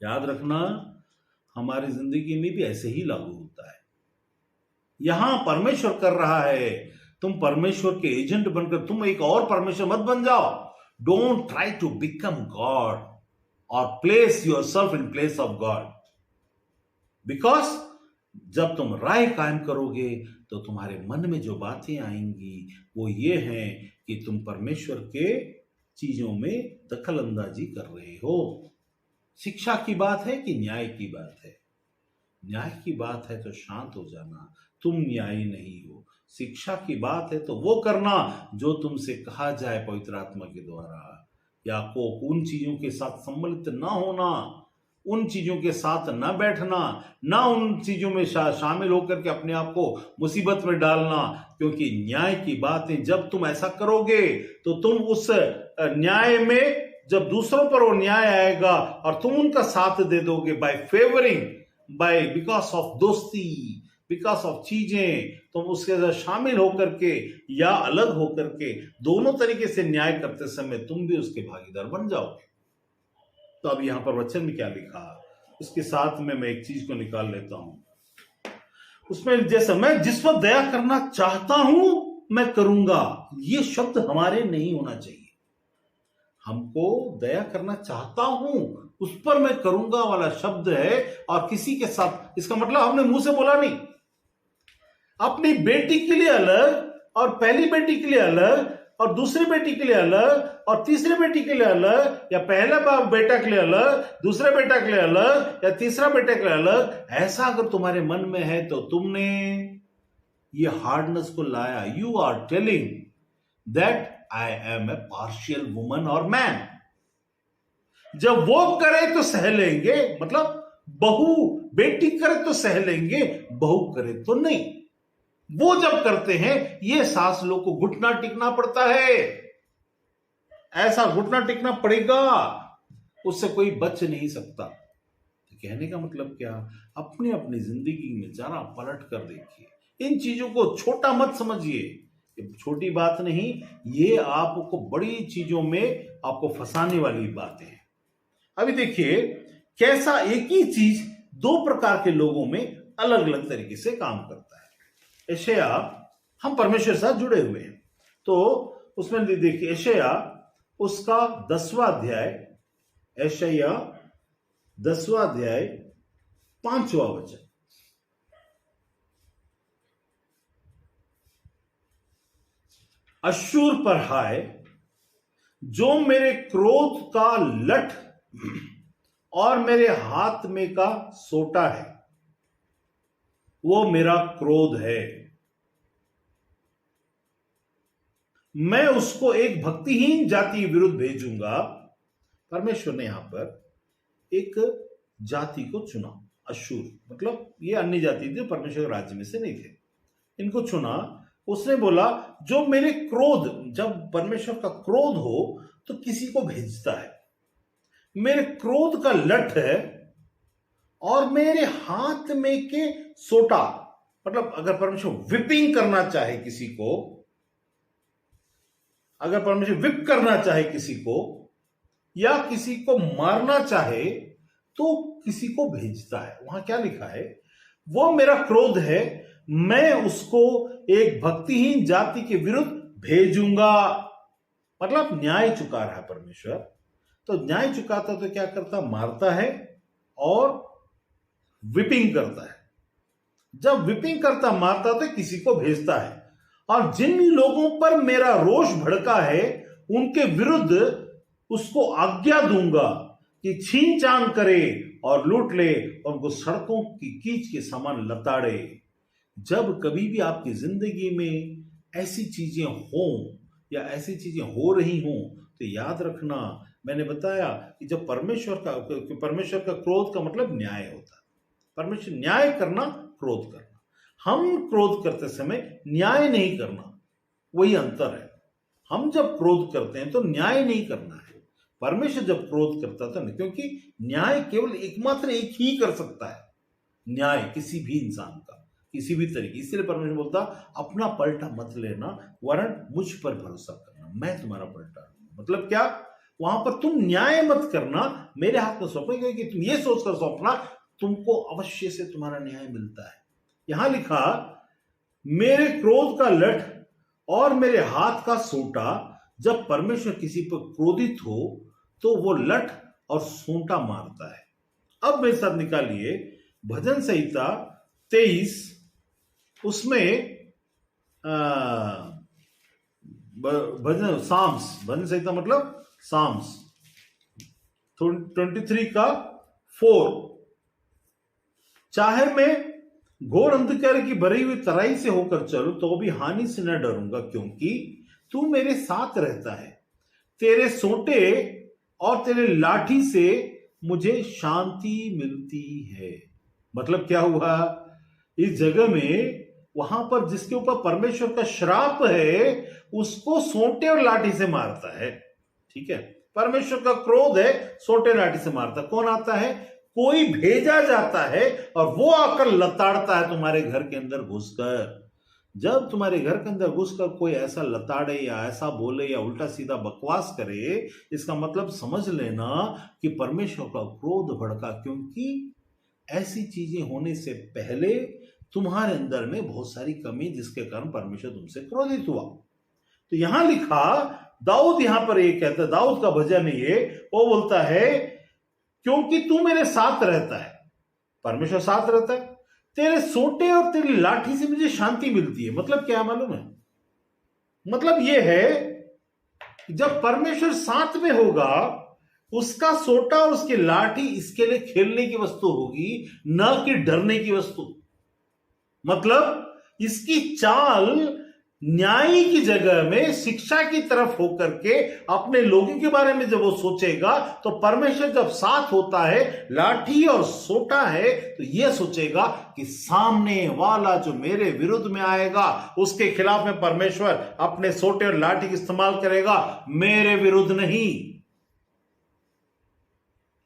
याद रखना, हमारी जिंदगी में भी ऐसे ही लागू होता है। यहां परमेश्वर कर रहा है, तुम परमेश्वर के एजेंट बनकर तुम एक और परमेश्वर मत बन जाओ। Don't try to become God और place yourself in place of God, because जब तुम राय कायम करोगे तो तुम्हारे मन में जो बातें आएंगी वो ये हैं कि तुम परमेश्वर के चीजों में दखल अंदाजी कर रहे हो। शिक्षा की बात है कि न्याय की बात है? न्याय की बात है तो शांत हो जाना, तुम न्यायी नहीं हो। शिक्षा की बात है तो वो करना जो तुमसे कहा जाए पवित्र आत्मा के द्वारा, या को उन चीजों के साथ सम्मिलित ना होना, उन चीजों के साथ ना बैठना, ना उन चीजों में शामिल होकर के अपने आप को मुसीबत में डालना। क्योंकि न्याय की बातें जब तुम ऐसा करोगे तो तुम उस न्याय में, जब दूसरों पर वो न्याय आएगा और तुम उनका साथ दे दोगे by favouring, by because of दोस्ती, बिकॉज ऑफ चीजें, तुम उसके साथ शामिल होकर के या अलग होकर के दोनों तरीके से न्याय करते समय तुम भी उसके भागीदार बन जाओगे। तो अब यहां पर वचन में क्या लिखा, उसके साथ में मैं एक चीज को निकाल लेता हूं। उसमें जैसे मैं जिस पर दया करना चाहता हूं मैं करूंगा, ये शब्द हमारे नहीं होना चाहिए। हमको दया करना चाहता हूं उस पर मैं करूंगा वाला शब्द है, और किसी के साथ, इसका मतलब हमने मुंह से बोला नहीं। अपनी बेटी के लिए अलग, और पहली बेटी के लिए अलग, और दूसरी बेटी के लिए अलग, और तीसरी बेटी के लिए अलग, या पहला बेटा के लिए अलग, दूसरे बेटा के लिए अलग, या तीसरा बेटा के लिए अलग, ऐसा अगर तुम्हारे मन में है तो तुमने ये हार्डनेस को लाया। You are telling that I am a partial woman और मैन। जब वो करे तो सह लेंगे, मतलब बहू बेटी करे तो सह लेंगे, बहू करे तो नहीं। वो जब करते हैं ये सास लोग को घुटना टिकना पड़ता है, ऐसा घुटना टिकना पड़ेगा, उससे कोई बच नहीं सकता। तो कहने का मतलब क्या, अपनी अपनी जिंदगी में जरा पलट कर देखिए, इन चीजों को छोटा मत समझिए, छोटी बात नहीं, ये आपको बड़ी चीजों में आपको फंसाने वाली बातें हैं। अभी देखिए कैसा एक ही चीज दो प्रकार के लोगों में अलग अलग तरीके से काम करता है। यशाया, हम परमेश्वर के साथ जुड़े हुए हैं, तो उसमें देखिए यशाया उसका 10वां अध्याय, यशाया 10वां अध्याय 5वां वचन। अश्शूर पर हाय, जो मेरे क्रोध का लठ और मेरे हाथ में का सोटा है, वो मेरा क्रोध है। मैं उसको एक भक्तिहीन जाति के विरुद्ध भेजूंगा। परमेश्वर ने यहां पर एक जाति को चुना, अश्शूर मतलब ये अन्य जाति थे, परमेश्वर के राज्य में से नहीं थे, इनको चुना। उसने बोला जो मेरे क्रोध, जब परमेश्वर का क्रोध हो तो किसी को भेजता है, मेरे क्रोध का लठ है और मेरे हाथ में के सोटा, मतलब अगर परमेश्वर विपिंग करना चाहे किसी को, अगर परमेश्वर विप करना चाहे किसी को या किसी को मारना चाहे तो किसी को भेजता है। वहां क्या लिखा है, वो मेरा क्रोध है, मैं उसको एक भक्तिहीन जाति के विरुद्ध भेजूंगा। मतलब न्याय चुका रहा है परमेश्वर, तो न्याय चुकाता तो क्या करता, मारता है और विपिंग करता है। जब विपिंग करता मारता तो किसी को भेजता है, और जिन लोगों पर मेरा रोष भड़का है उनके विरुद्ध उसको आज्ञा दूंगा कि छीन चान करे और लूट ले, और उनको सड़कों की कीच के समान लताड़े। जब कभी भी आपकी जिंदगी में ऐसी चीजें हों या ऐसी चीजें हो रही हों तो याद रखना, मैंने बताया कि जब परमेश्वर का क्रोध का मतलब न्याय होता है। परमेश्वर न्याय करना, क्रोध करना। हम क्रोध करते समय न्याय नहीं करना, वही अंतर है। हम जब क्रोध करते हैं तो न्याय नहीं करना है, परमेश्वर जब क्रोध करता था नहीं, क्योंकि न्याय केवल एकमात्र एक ही कर सकता है, न्याय किसी भी इंसान का किसी भी तरीके। इसलिए परमेश्वर बोलता अपना पलटा मत लेना, वरन मुझ पर भरोसा करना, मैं तुम्हारा पलटा लूंगा। मतलब क्या, वहां पर तुम न्याय मत करना, मेरे हाथ में सौंपना, क्योंकि तुम ये सोचकर सौंपना तुमको अवश्य से तुम्हारा न्याय मिलता है। यहां लिखा मेरे क्रोध का लठ और मेरे हाथ का सोंटा, जब परमेश्वर किसी पर क्रोधित हो तो वो लठ और सोंटा मारता है। अब मेरे साथ निकालिए भजन संहिता 23, उसमें भजन भजन संहिता मतलब साम्स 23 का 4। चाहे मैं घोर अंधकार की भरी हुई तराई से होकर चलूं तो भी हानि से न डरूंगा, क्योंकि तू मेरे साथ रहता है। तेरे सोंटे और तेरे लाठी से मुझे शांति मिलती है। मतलब क्या हुआ, इस जगह में वहां पर जिसके ऊपर परमेश्वर का श्राप है उसको सोंटे और लाठी से मारता है। ठीक है, परमेश्वर का क्रोध है, सोंटे लाठी से मारता। कौन आता है, कोई भेजा जाता है और वो आकर लताड़ता है तुम्हारे घर के अंदर घुसकर। जब तुम्हारे घर के अंदर घुसकर कोई ऐसा लताड़े या ऐसा बोले या उल्टा सीधा बकवास करे, इसका मतलब समझ लेना कि परमेश्वर का क्रोध भड़का, क्योंकि ऐसी चीजें होने से पहले तुम्हारे अंदर में बहुत सारी कमी, जिसके कारण परमेश्वर तुमसे क्रोधित हुआ। तो यहां लिखा, दाऊद यहां पर एक कहता है, दाऊद का भजन ये, वो बोलता है क्योंकि तू मेरे साथ रहता है, परमेश्वर साथ रहता है, तेरे सोंटे और तेरी लाठी से मुझे शांति मिलती है। मतलब क्या मालूम है, मतलब यह है कि जब परमेश्वर साथ में होगा, उसका सोटा और उसकी लाठी इसके लिए खेलने की वस्तु होगी, न कि डरने की वस्तु। मतलब इसकी चाल न्याय की जगह में शिक्षा की तरफ होकर के अपने लोगों के बारे में जब वो सोचेगा, तो परमेश्वर जब साथ होता है, लाठी और सोटा है, तो यह सोचेगा कि सामने वाला जो मेरे विरुद्ध में आएगा उसके खिलाफ में परमेश्वर अपने सोटे और लाठी का इस्तेमाल करेगा, मेरे विरुद्ध नहीं।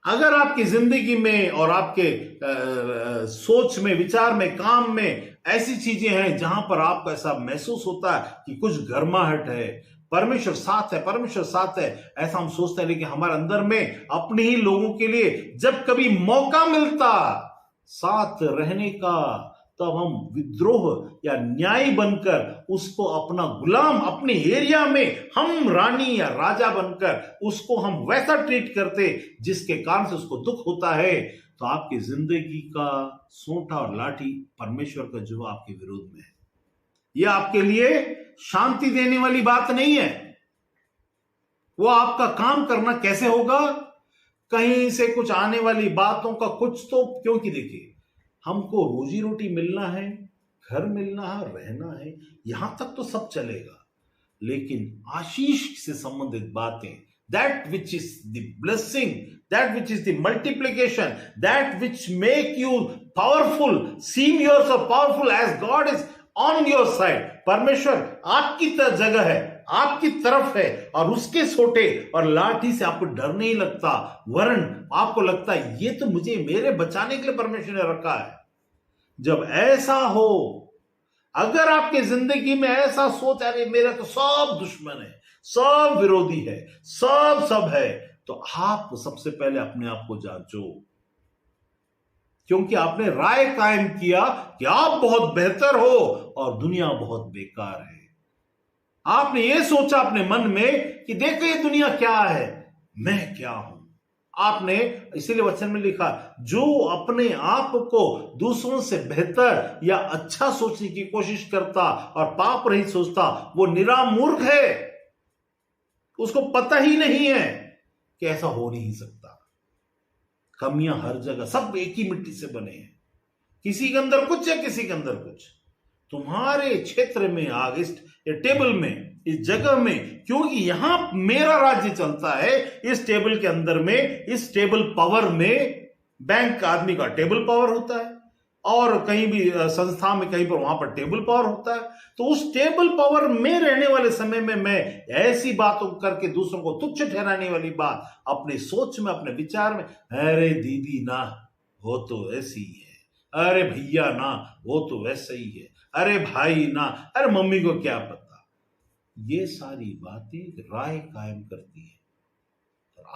अगर आपकी जिंदगी में और आपके सोच में, विचार में, काम में ऐसी चीजें हैं जहां पर आपको ऐसा महसूस होता है कि कुछ गर्माहट है, परमेश्वर साथ है, परमेश्वर साथ है, ऐसा हम सोचते हैं, लेकिन हमारे अंदर में अपने ही लोगों के लिए जब कभी मौका मिलता साथ रहने का, तब हम विद्रोह या न्याय बनकर उसको अपना गुलाम, अपने एरिया में हम रानी या राजा बनकर उसको हम वैसा ट्रीट करते जिसके कारण से उसको दुख होता है। तो आपकी जिंदगी का सोंटा और लाठी परमेश्वर का जो आपके विरोध में है, यह आपके लिए शांति देने वाली बात नहीं है। वो आपका काम करना कैसे होगा, कहीं से कुछ आने वाली बातों का कुछ तो, क्योंकि देखिए हमको रोजी रोटी मिलना है, घर मिलना है, रहना है, यहां तक तो सब चलेगा, लेकिन आशीष से संबंधित बातें, that which is the blessing, that which is the multiplication, that which make you powerful, seem yourself powerful as God is on your side. परमेश्वर आपकी जगह है, आपकी तरफ है, और उसके सोटे और लाठी से आपको डर नहीं लगता, वरन आपको लगता है ये तो मुझे मेरे बचाने के लिए परमेश्वर ने रखा है। जब ऐसा हो, अगर आपके जिंदगी में ऐसा सोच, अरे मेरा तो सब दुश्मन है, सब विरोधी है, सब है, तो आप सबसे पहले अपने आप को जांचो, क्योंकि आपने राय कायम किया कि आप बहुत बेहतर हो और दुनिया बहुत बेकार है। आपने ये सोचा अपने मन में कि देखो ये दुनिया क्या है, मैं क्या हूं। आपने इसीलिए वचन में लिखा, जो अपने आप को दूसरों से बेहतर या अच्छा सोचने की कोशिश करता और पाप रहित सोचता, वो निरा मूर्ख है। उसको पता ही नहीं है कि ऐसा हो नहीं सकता। कमियां हर जगह, सब एक ही मिट्टी से बने हैं, किसी के अंदर कुछ है, किसी के अंदर कुछ। तुम्हारे क्षेत्र में आग, इस टेबल में, इस जगह में, क्योंकि यहां मेरा राज्य चलता है, इस टेबल के अंदर में, इस टेबल पावर में, बैंक आदमी का टेबल पावर होता है, और कहीं भी संस्था में कहीं पर वहां पर टेबल पावर होता है, तो उस टेबल पावर में रहने वाले समय में मैं ऐसी बातों करके दूसरों को तुच्छ ठहराने वाली बात अपनी सोच में, अपने विचार में, अरे दीदी ना वो तो ऐसी ही है, अरे भैया ना वो तो वैसे ही है, अरे भाई ना, अरे मम्मी को क्या पता, ये सारी बातें राय कायम करती है।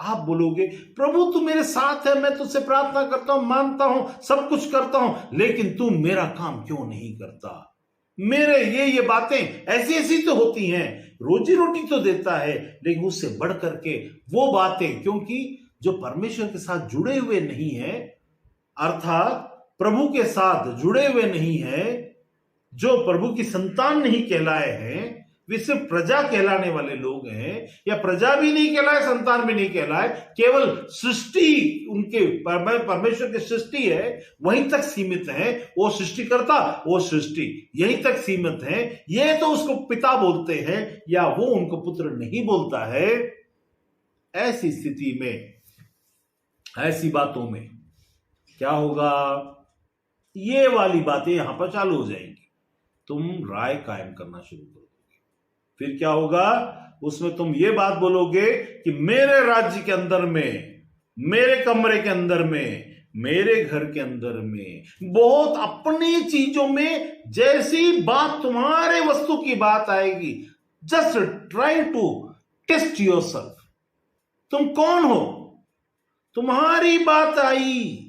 आप बोलोगे प्रभु तू मेरे साथ है, मैं तुझसे प्रार्थना करता हूं, मानता हूं, सब कुछ करता हूं, लेकिन तू मेरा काम क्यों नहीं करता? मेरे ये बातें ऐसी ऐसी तो होती हैं, रोजी रोटी तो देता है, लेकिन उससे बढ़ करके वो बातें, क्योंकि जो परमेश्वर के साथ जुड़े हुए नहीं है, अर्थात प्रभु के साथ जुड़े हुए नहीं है, जो प्रभु की संतान नहीं कहलाए हैं, वे सिर्फ प्रजा कहलाने वाले लोग हैं, या प्रजा भी नहीं कहलाए, संतान भी नहीं कहलाए, केवल सृष्टि उनके परमेश्वर की सृष्टि है, वहीं तक सीमित है। वो सृष्टिकर्ता, वो सृष्टि यहीं तक सीमित है। ये तो उसको पिता बोलते हैं, या वो उनको पुत्र नहीं बोलता है। ऐसी स्थिति में, ऐसी बातों में क्या होगा? ये वाली बातें यहां पर चालू हो जाएंगी। तुम राय कायम करना शुरू करो। फिर क्या होगा? उसमें तुम ये बात बोलोगे कि मेरे राज्य के अंदर में, मेरे कमरे के अंदर में, मेरे घर के अंदर में, बहुत अपनी चीजों में जैसी बात तुम्हारे वस्तु की बात आएगी, just try to test yourself. तुम कौन हो? तुम्हारी बात आई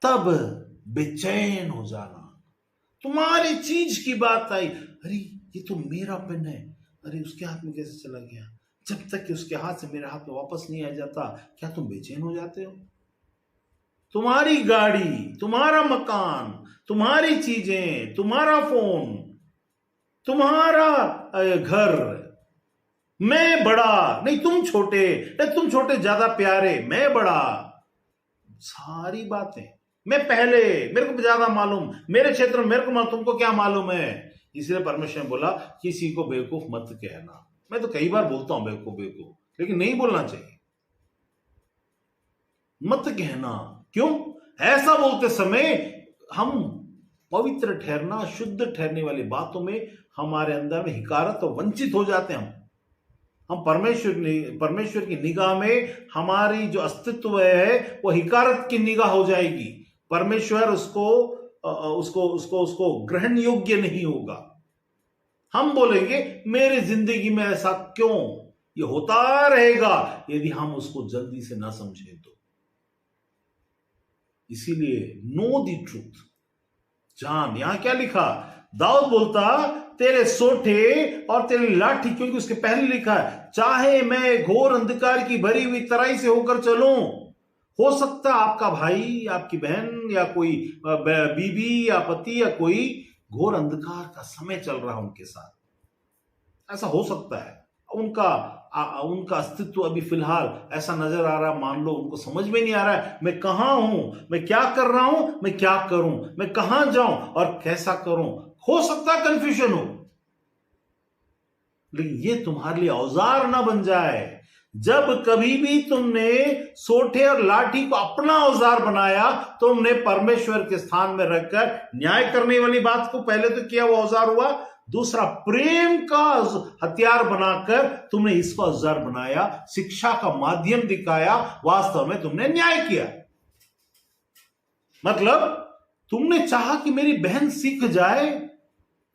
तब बेचैन हो जाना। तुम्हारी चीज की बात आई, अरे ये तो मेरा पेन है, अरे उसके हाथ में कैसे चला गया? जब तक कि उसके हाथ से मेरे हाथ में वापस नहीं आ जाता, क्या तुम बेचैन हो जाते हो? तुम्हारी गाड़ी, तुम्हारा मकान, तुम्हारी चीजें, तुम्हारा फोन, तुम्हारा घर, मैं बड़ा नहीं तुम छोटे, नहीं तुम छोटे ज्यादा प्यारे, मैं बड़ा, सारी बातें, मैं पहले, मेरे को ज्यादा मालूम, मेरे क्षेत्र में मेरे को मालूम, तुमको क्या मालूम है? इसलिए परमेश्वर ने बोला किसी को बेवकूफ मत कहना। मैं तो कई बार बोलता हूं बेवकूफ बेवकूफ, लेकिन नहीं बोलना चाहिए, मत कहना। क्यों? ऐसा बोलते समय हम पवित्र ठहरना, शुद्ध ठहरने वाली बातों में हमारे अंदर में हिकारत और वंचित हो जाते हैं। हम परमेश्वर की निगाह में हमारी जो अस्तित्व है वो हिकारत की निगाह हो जाएगी। परमेश्वर उसको ग्रहण योग्य नहीं होगा। हम बोलेंगे मेरी जिंदगी में ऐसा क्यों? ये होता रहेगा यदि हम उसको जल्दी से ना समझें तो। इसीलिए नो द ट्रूथ, जान। यहां क्या लिखा? दाऊद बोलता तेरे सोठे और तेरी लाठी, क्योंकि उसके पहले लिखा है चाहे मैं घोर अंधकार की भरी हुई तराई से होकर चलूं। हो सकता आपका भाई, आपकी बहन, या कोई बीवी या पति, या कोई घोर अंधकार का समय चल रहा है उनके साथ, ऐसा हो सकता है। उनका अस्तित्व अभी फिलहाल ऐसा नजर आ रहा है, मान लो उनको समझ में नहीं आ रहा है मैं कहां हूं, मैं क्या कर रहा हूं, मैं क्या करूं, मैं कहां जाऊं और कैसा करूं। हो सकता है कंफ्यूजन हो, लेकिन ये तुम्हारे लिए औजार ना बन जाए। जब कभी भी तुमने सोठे और लाठी को अपना औजार बनाया, तुमने परमेश्वर के स्थान में रखकर न्याय करने वाली बात को पहले तो किया, वो औजार हुआ। दूसरा, प्रेम का हथियार बनाकर तुमने इसको औजार बनाया, शिक्षा का माध्यम दिखाया, वास्तव में तुमने न्याय किया। मतलब तुमने चाहा कि मेरी बहन सीख जाए,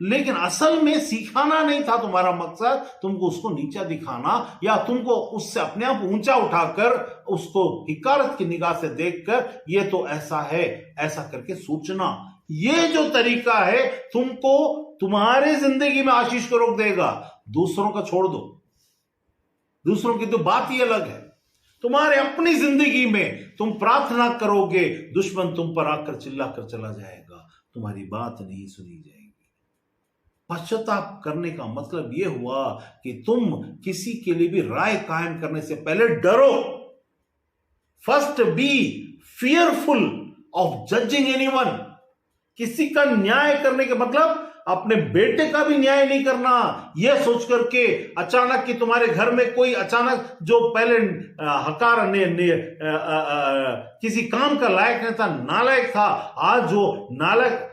लेकिन असल में सिखाना नहीं था तुम्हारा मकसद, तुमको उसको नीचा दिखाना, या तुमको उससे अपने आप ऊंचा उठाकर उसको हिकारत की निगाह से देखकर ये तो ऐसा है, ऐसा करके सोचना। ये जो तरीका है तुमको तुम्हारे जिंदगी में आशीष को रोक देगा। दूसरों का छोड़ दो, दूसरों की तो बात ही अलग है। तुम्हारे अपनी जिंदगी में तुम प्रार्थना करोगे, दुश्मन तुम पर आकर चिल्लाकर चला जाएगा, तुम्हारी बात नहीं सुनी जाएगी। पश्चाताप करने का मतलब यह हुआ कि तुम किसी के लिए भी राय कायम करने से पहले डरो। First B fearful of judging anyone. किसी का न्याय करने के मतलब अपने बेटे का भी न्याय नहीं करना, यह सोच करके अचानक कि तुम्हारे घर में कोई अचानक जो पहले हकार किसी काम का लायक नहीं था, नालायक था, आज जो नालायक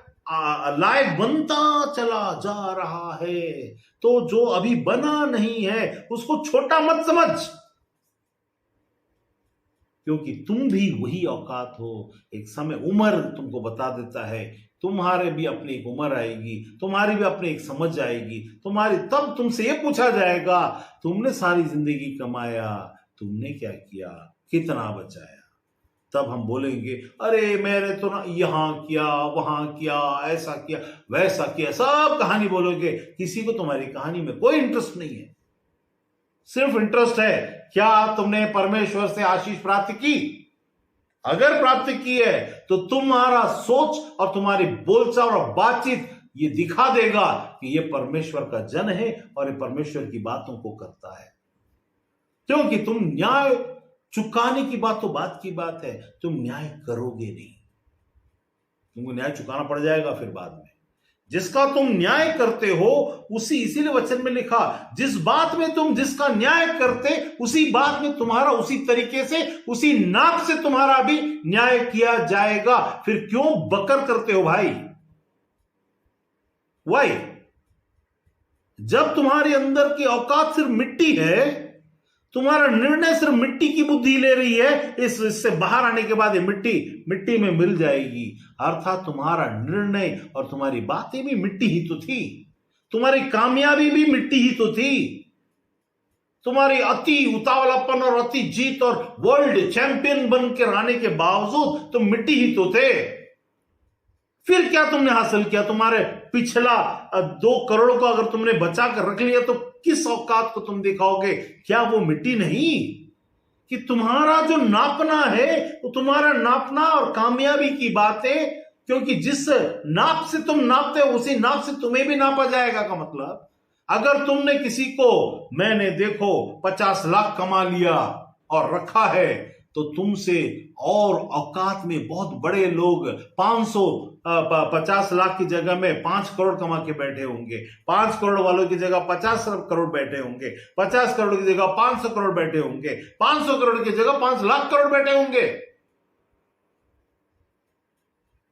लायक बनता चला जा रहा है। तो जो अभी बना नहीं है उसको छोटा मत समझ, क्योंकि तुम भी वही औकात हो। एक समय उम्र तुमको बता देता है, तुम्हारे भी अपनी एक उम्र आएगी, तुम्हारी भी अपनी एक समझ आएगी, तुम्हारी तब तुमसे ये पूछा जाएगा, तुमने सारी जिंदगी कमाया, तुमने क्या किया, कितना बचाया। तब हम बोलेंगे अरे मैंने तो ना यहां किया, वहां किया, ऐसा किया, वैसा किया, सब कहानी बोलोगे। किसी को तुम्हारी कहानी में कोई इंटरेस्ट नहीं है। सिर्फ इंटरेस्ट है क्या तुमने परमेश्वर से आशीष प्राप्त की। अगर प्राप्त की है तो तुम्हारा सोच और तुम्हारी बोलचाल और बातचीत ये दिखा देगा कि ये परमेश्वर का जन है और ये परमेश्वर की बातों को करता है। क्योंकि तुम न्याय चुकाने की बात तो बात की बात है, तुम न्याय करोगे नहीं, तुमको न्याय चुकाना पड़ जाएगा फिर बाद में। जिसका तुम न्याय करते हो उसी, इसीलिए वचन में लिखा, जिस बात में तुम जिसका न्याय करते उसी बात में तुम्हारा उसी तरीके से, उसी नाप से तुम्हारा भी न्याय किया जाएगा। फिर क्यों बकर करते हो भाई? वाई? जब तुम्हारे अंदर की औकात सिर्फ मिट्टी है, तुम्हारा निर्णय सिर्फ मिट्टी की बुद्धि ले रही है, इससे बाहर आने के बाद ये मिट्टी में मिल जाएगी। अर्थात तुम्हारा निर्णय और तुम्हारी बातें भी मिट्टी ही तो थी, तुम्हारी कामयाबी भी मिट्टी ही तो थी, तुम्हारी अति उतावलापन और अति जीत और वर्ल्ड चैंपियन बन के आने के बावजूद तुम मिट्टी ही तो थे। फिर क्या तुमने हासिल किया? तुम्हारे पिछला 2 करोड़ को अगर तुमने बचा कर रख लिया तो किस औकात को तुम दिखाओगे? क्या वो मिट्टी नहीं? कि तुम्हारा जो नापना है वो तुम्हारा नापना और कामयाबी की बात है, क्योंकि जिस नाप से तुम नापते हो उसी नाप से तुम्हें भी नापा जाएगा। का मतलब अगर तुमने किसी को, मैंने देखो 50 लाख कमा लिया और रखा है, तो तुमसे और औकात में बहुत बड़े लोग 50 लाख की जगह में 5 करोड़ कमा के बैठे होंगे, 5 करोड़ वालों की जगह 50 करोड़ बैठे होंगे, 50 करोड़ की जगह 500 करोड़ बैठे होंगे, 500 करोड़ की जगह 5 लाख करोड़ बैठे होंगे।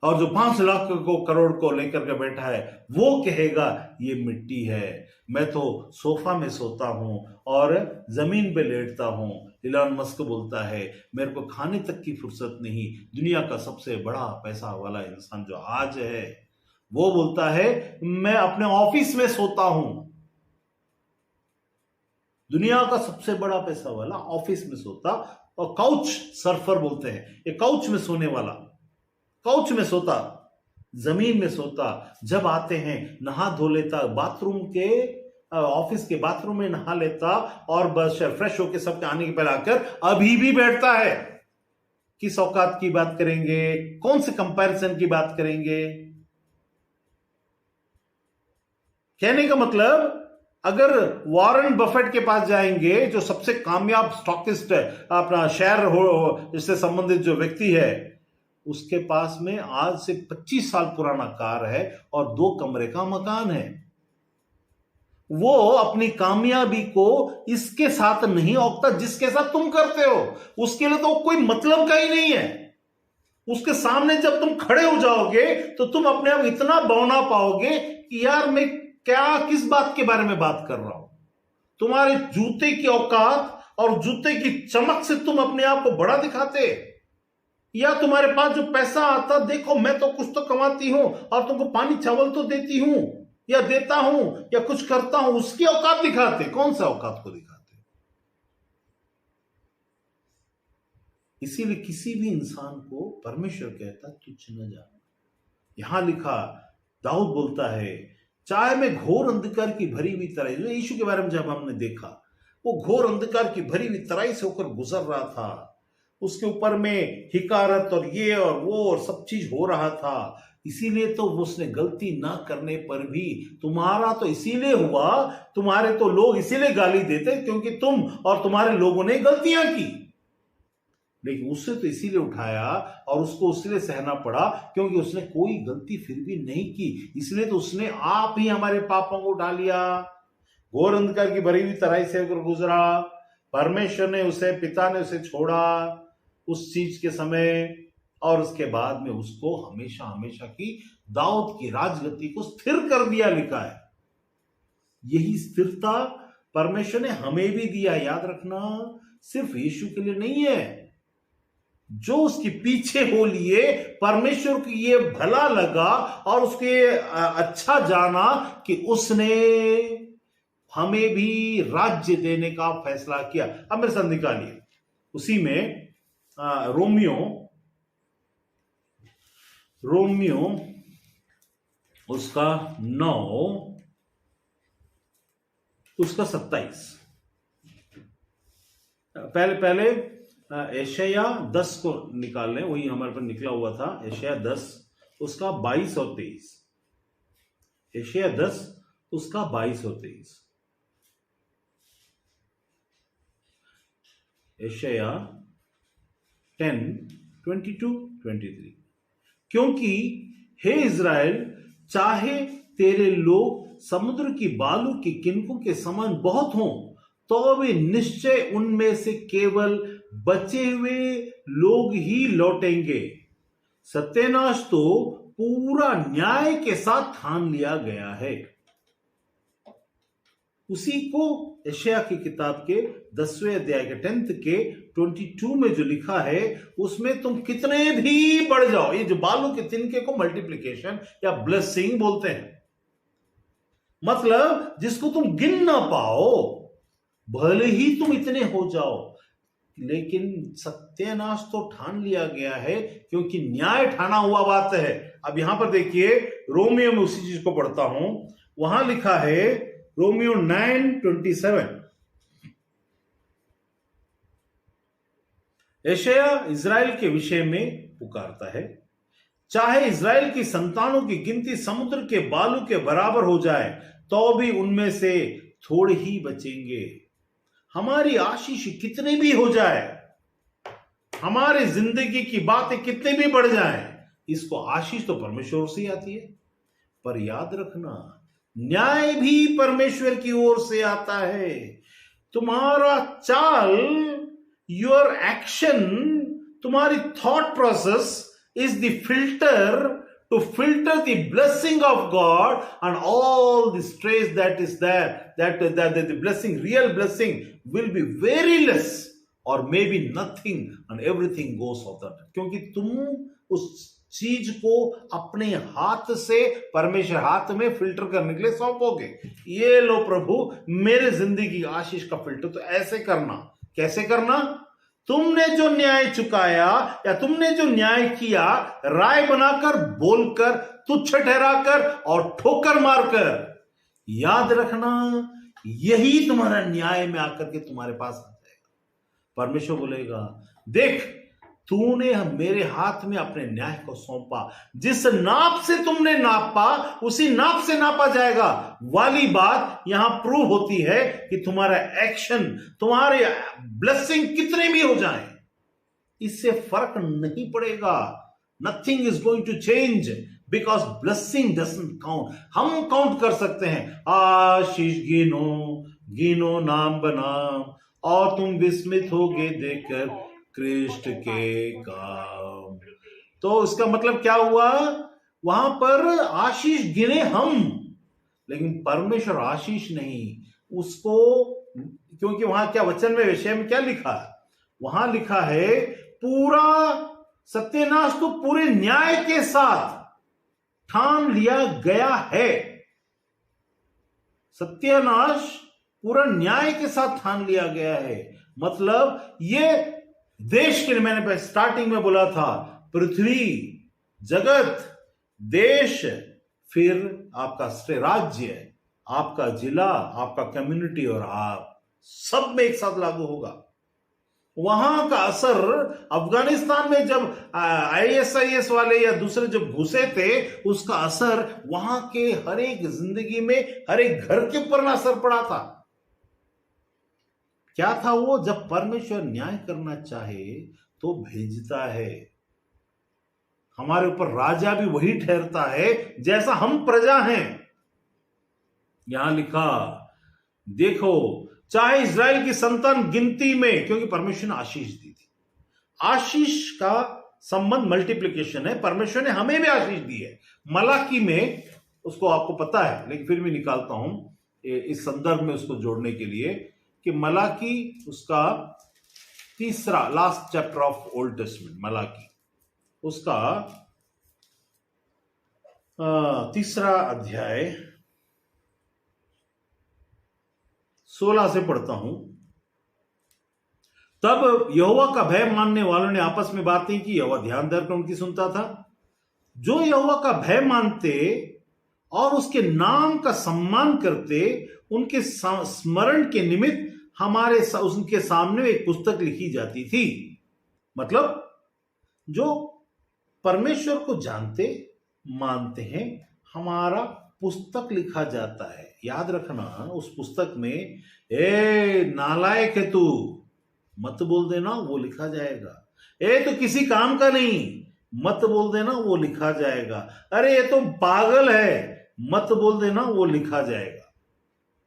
और जो 5 लाख को करोड़ को लेकर के बैठा है वो कहेगा ये मिट्टी है, मैं तो सोफा में सोता हूं और जमीन पे लेटता हूं। इलॉन मस्क बोलता है मेरे को खाने तक की फुर्सत नहीं। दुनिया का सबसे बड़ा पैसा वाला इंसान जो आज है वो बोलता है मैं अपने ऑफिस में सोता हूं। दुनिया का सबसे बड़ा पैसा वाला ऑफिस में सोता, और काउच सर्फर बोलते हैं, ये काउच में सोने वाला, काउच में सोता, जमीन में सोता, जब आते हैं नहा धो लेता, बाथरूम के ऑफिस के बाथरूम में नहा लेता और बस फ्रेश होके सबके आने के पहले आकर अभी भी बैठता है। किस औकात की बात करेंगे? कौन से कंपैरिजन की बात करेंगे? कहने का मतलब अगर वॉरेन बफेट के पास जाएंगे, जो सबसे कामयाब स्टॉकिस्ट है, अपना शेयर हो इससे संबंधित जो व्यक्ति है, उसके पास में आज से 25 साल पुराना कार है और 2 कमरे का मकान है। वो अपनी कामयाबी को इसके साथ नहीं औकता जिसके साथ तुम करते हो। उसके लिए तो कोई मतलब का ही नहीं है। उसके सामने जब तुम खड़े हो जाओगे तो तुम अपने आप इतना बौना पाओगे कि यार मैं क्या, किस बात के बारे में बात कर रहा हूं। तुम्हारे जूते की औकात और जूते की चमक से तुम अपने आप को बड़ा दिखाते, या तुम्हारे पास जो पैसा आता, देखो मैं तो कुछ तो कमाती हूं और तुमको पानी चावल तो देती हूं या देता हूं या कुछ करता हूं, उसकी औकात दिखाते। कौन सा औकात को दिखाते? इसीलिए किसी भी इंसान को परमेश्वर कहता तुच्छ न जाना। यहां लिखा, दाऊद बोलता है चाहे मैं घोर अंधकार की भरी हुई तराई, यीशु के बारे में जब हमने देखा, वो घोर अंधकार की भरी हुई तराई से होकर गुजर रहा था, उसके ऊपर में हिकारत और ये और वो और सब चीज हो रहा था। इसीलिए तो उसने गलती ना करने पर भी, तुम्हारा तो इसीलिए हुआ, तुम्हारे तो लोग इसीलिए गाली देते क्योंकि तुम और तुम्हारे लोगों ने गलतियां की। लेकिन उससे तो इसीलिए उठाया और उसको इसलिए सहना पड़ा क्योंकि उसने कोई गलती फिर भी नहीं की, इसलिए तो उसने आप ही हमारे पापों को उठा लिया, घोर अंधकार की भरी हुई तराई से होकर गुजरा, परमेश्वर ने उसे, पिता ने उसे छोड़ा उस चीज के समय, और उसके बाद में उसको हमेशा हमेशा की दाऊद की राजगद्दी को स्थिर कर दिया, लिखा है। यही स्थिरता परमेश्वर ने हमें भी दिया, याद रखना, सिर्फ यीशु के लिए नहीं है, जो उसके पीछे हो लिए परमेश्वर को ये भला लगा और उसके अच्छा जाना कि उसने हमें भी राज्य देने का फैसला किया। अब मेरे साथ निकालिए, उसी में रोमियो उसका 9 उसका 27। पहले यशायाह 10 को निकाल लें, वही हमारे पर निकला हुआ था, यशायाह 10 उसका 22 और 23। यशायाह 10 उसका 22 और 23। यशायाह 10:22-23। क्योंकि हे इज़राइल, चाहे तेरे लोग समुद्र की बालू की किनकों के समान बहुत हों, तो भी निश्चय उनमें से केवल बचे हुए लोग ही लौटेंगे। सत्यानाश तो पूरा न्याय के साथ ठान लिया गया है। उसी को यशायाह की किताब के 10वें अध्याय के 10th के 22 में जो लिखा है, उसमें तुम कितने भी बढ़ जाओ, ये जो बालू के तिनके को मल्टीप्लिकेशन या ब्लेसिंग बोलते हैं, मतलब जिसको तुम गिन ना पाओ, भले ही तुम इतने हो जाओ, लेकिन सत्यानाश तो ठान लिया गया है, क्योंकि न्याय ठाना हुआ बात है। अब यहां पर देखिए, रोमियो में उसी चीज को पढ़ता हूं, वहां लिखा है रोमियो 9:27। यशायाह इज़राइल के विषय में पुकारता है, चाहे इज़राइल की संतानों की गिनती समुद्र के बालू के बराबर हो जाए, तो भी उनमें से थोड़े ही बचेंगे। हमारी आशीष कितने भी हो जाए, हमारी जिंदगी की बातें कितने भी बढ़ जाएं, इसको आशीष तो परमेश्वर से ही आती है, पर याद रखना, न्याय भी परमेश्वर की ओर से आता है। तुम्हारा चाल, योर एक्शन, तुम्हारी thought process is the filter to filter the blessing of God and all the stress that is there, that the blessing, real blessing will be very less or maybe nothing and everything goes of that, क्योंकि तुम उस चीज को अपने हाथ से परमेश्वर हाथ में फिल्टर करने के लिए सौंपोगे। ये लो प्रभु, मेरे जिंदगी की आशीष का फिल्टर तो ऐसे करना। कैसे करना? तुमने जो न्याय चुकाया या तुमने जो न्याय किया, राय बनाकर, बोलकर, तुच्छ ठहराकर और ठोकर मारकर, याद रखना, यही तुम्हारा न्याय में आकर के तुम्हारे पास आ जाएगा। परमेश्वर बोलेगा, देख, तूने मेरे हाथ में अपने न्याय को सौंपा, जिस नाप से तुमने नापा उसी नाप से नापा जाएगा। वाली बात यहां प्रूव होती है कि तुम्हारा एक्शन, तुम्हारे ब्लेसिंग कितने भी हो जाएं, इससे फर्क नहीं पड़ेगा। Nothing is going to change because blessing doesn't count. हम काउंट कर सकते हैं, आशीष गिनो गिनो नाम बनाम, और तुम विस्मित होगे देखकर कृष्ण के काम। तो इसका मतलब क्या हुआ? वहां पर आशीष गिने हम, लेकिन परमेश्वर आशीष नहीं उसको, क्योंकि वहां क्या वचन में, विषय में क्या लिखा है? वहां लिखा है पूरा सत्यानाश तो पूरे न्याय के साथ ठान लिया गया है। सत्यानाश पूरा न्याय के साथ ठान लिया गया है, मतलब ये देश के लिए, मैंने स्टार्टिंग में बोला था, पृथ्वी, जगत, देश, फिर आपका राज्य, आपका जिला, आपका कम्युनिटी और आप सब में एक साथ लागू होगा। वहां का असर अफगानिस्तान में जब ISIS वाले या दूसरे जब घुसे थे, उसका असर वहां के हर एक जिंदगी में, हर एक घर के ऊपर असर पड़ा था। क्या था वो? जब परमेश्वर न्याय करना चाहे तो भेजता है। हमारे ऊपर राजा भी वही ठहरता है जैसा हम प्रजा हैं। यहां लिखा, देखो, चाहे इज़राइल की संतान गिनती में, क्योंकि परमेश्वर ने आशीष दी थी, आशीष का संबंध मल्टीप्लिकेशन है, परमेश्वर ने हमें भी आशीष दी है। मलाकी में, उसको आपको पता है लेकिन फिर भी निकालता हूं इस संदर्भ में उसको जोड़ने के लिए, कि मलाकी उसका तीसरा, last chapter of old testament, Malachi उसका तीसरा अध्याय 16 से पढ़ता हूं। तब यहोवा का भय मानने वालों ने आपस में बातें की, यहोवा ध्यान धरकर उनकी सुनता था। जो यहोवा का भय मानते और उसके नाम का सम्मान करते, उनके स्मरण के निमित्त उनके सामने एक पुस्तक लिखी जाती थी। मतलब जो परमेश्वर को जानते मानते हैं, हमारा पुस्तक लिखा जाता है। याद रखना, उस पुस्तक में ए नालायक है तू मत बोल देना, वो लिखा जाएगा। ए तो किसी काम का नहीं मत बोल देना, वो लिखा जाएगा। अरे ये तो पागल है मत बोल देना, वो लिखा जाएगा।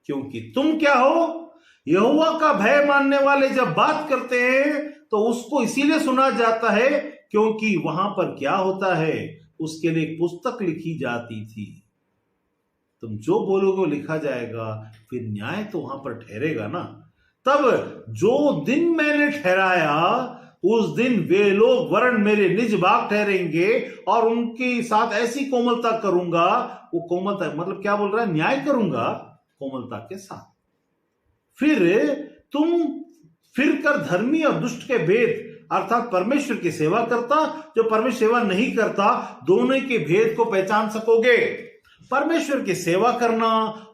क्योंकि तुम क्या हो? यहोवा का भय मानने वाले जब बात करते हैं तो उसको इसीलिए सुना जाता है क्योंकि वहां पर क्या होता है, उसके लिए एक पुस्तक लिखी जाती थी। तुम जो बोलोगे वो लिखा जाएगा, फिर न्याय तो वहां पर ठहरेगा ना। तब जो दिन मैंने ठहराया, उस दिन वे लोग वरण मेरे निज भाग ठहरेंगे और उनके साथ ऐसी कोमलता करूंगा। वो कोमलता मतलब क्या बोल रहा है? न्याय करूंगा कोमलता के साथ। फिर तुम फिर कर धर्मी और दुष्ट के भेद, अर्थात परमेश्वर की सेवा करता जो परमेश्वर सेवा नहीं करता, दोनों के भेद को पहचान सकोगे। परमेश्वर की सेवा करना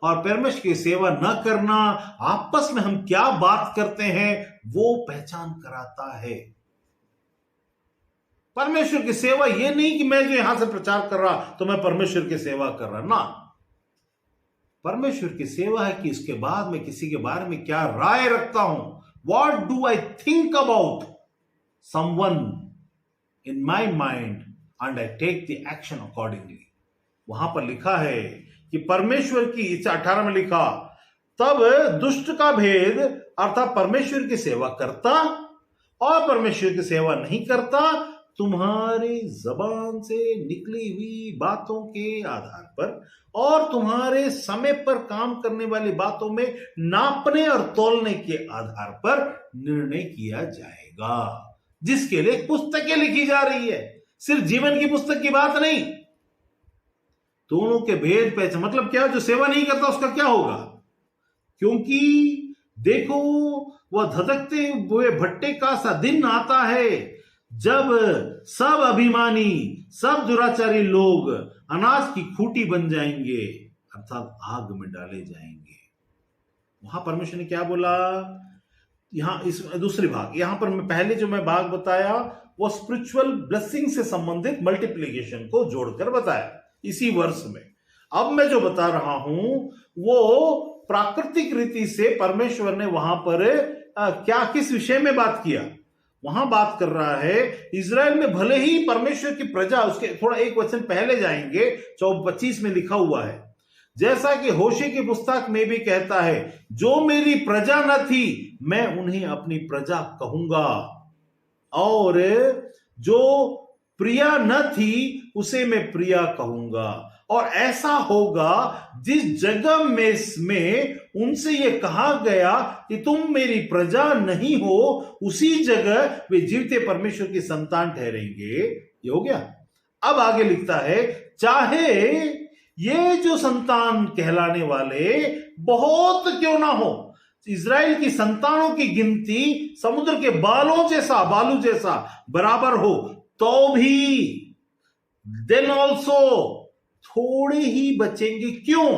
और परमेश्वर की सेवा न करना, आपस में हम क्या बात करते हैं वो पहचान कराता है। परमेश्वर की सेवा यह नहीं कि मैं जो यहां से प्रचार कर रहा तो मैं परमेश्वर की सेवा कर रहा ना। परमेश्वर की सेवा है कि इसके बाद मैं किसी के बारे में क्या राय रखता हूं। What do I think about someone in my mind and I take the action accordingly। वहां पर लिखा है कि परमेश्वर की, इस 18 में लिखा, तब दुष्ट का भेद अर्थात परमेश्वर की सेवा करता और परमेश्वर की सेवा नहीं करता, तुम्हारे जबान से निकली हुई बातों के आधार पर और तुम्हारे समय पर काम करने वाली बातों में नापने और तोलने के आधार पर निर्णय किया जाएगा। जिसके लिए पुस्तकें लिखी जा रही है, सिर्फ जीवन की पुस्तक की बात नहीं। दोनों के भेद पहचान, मतलब क्या? जो सेवा नहीं करता उसका क्या होगा? क्योंकि देखो, वह धधकते हुए भट्टे का सा दिन आता है जब सब अभिमानी, सब दुराचारी लोग अनाज की खूंटी बन जाएंगे, अर्थात आग में डाले जाएंगे। वहां परमेश्वर ने क्या बोला? यहां इस दूसरे भाग, यहां पर मैं पहले जो मैं भाग बताया वो स्पिरिचुअल ब्लेसिंग से संबंधित मल्टीप्लिकेशन को जोड़कर बताया इसी वर्ष में। अब मैं जो बता रहा हूं वो प्राकृतिक रीति से परमेश्वर ने वहां पर क्या, किस विषय में बात किया। वहां बात कर रहा है इज़राइल में भले ही परमेश्वर की प्रजा, उसके थोड़ा एक वचन पहले जाएंगे, 25 में लिखा हुआ है, जैसा कि होशे की पुस्तक में भी कहता है, जो मेरी प्रजा न थी मैं उन्हें अपनी प्रजा कहूंगा, और जो प्रिया न थी उसे मैं प्रिया कहूंगा। और ऐसा होगा जिस जगह में उनसे यह कहा गया कि तुम मेरी प्रजा नहीं हो, उसी जगह वे जीवते परमेश्वर की संतान ठहरेंगे। ये हो गया। अब आगे लिखता है, चाहे ये जो संतान कहलाने वाले बहुत क्यों ना हो, इज़राइल की संतानों की गिनती समुद्र के बालों जैसा, बालू जैसा बराबर हो, तो भी देन ऑल्सो थोड़े ही बचेंगे। क्यों?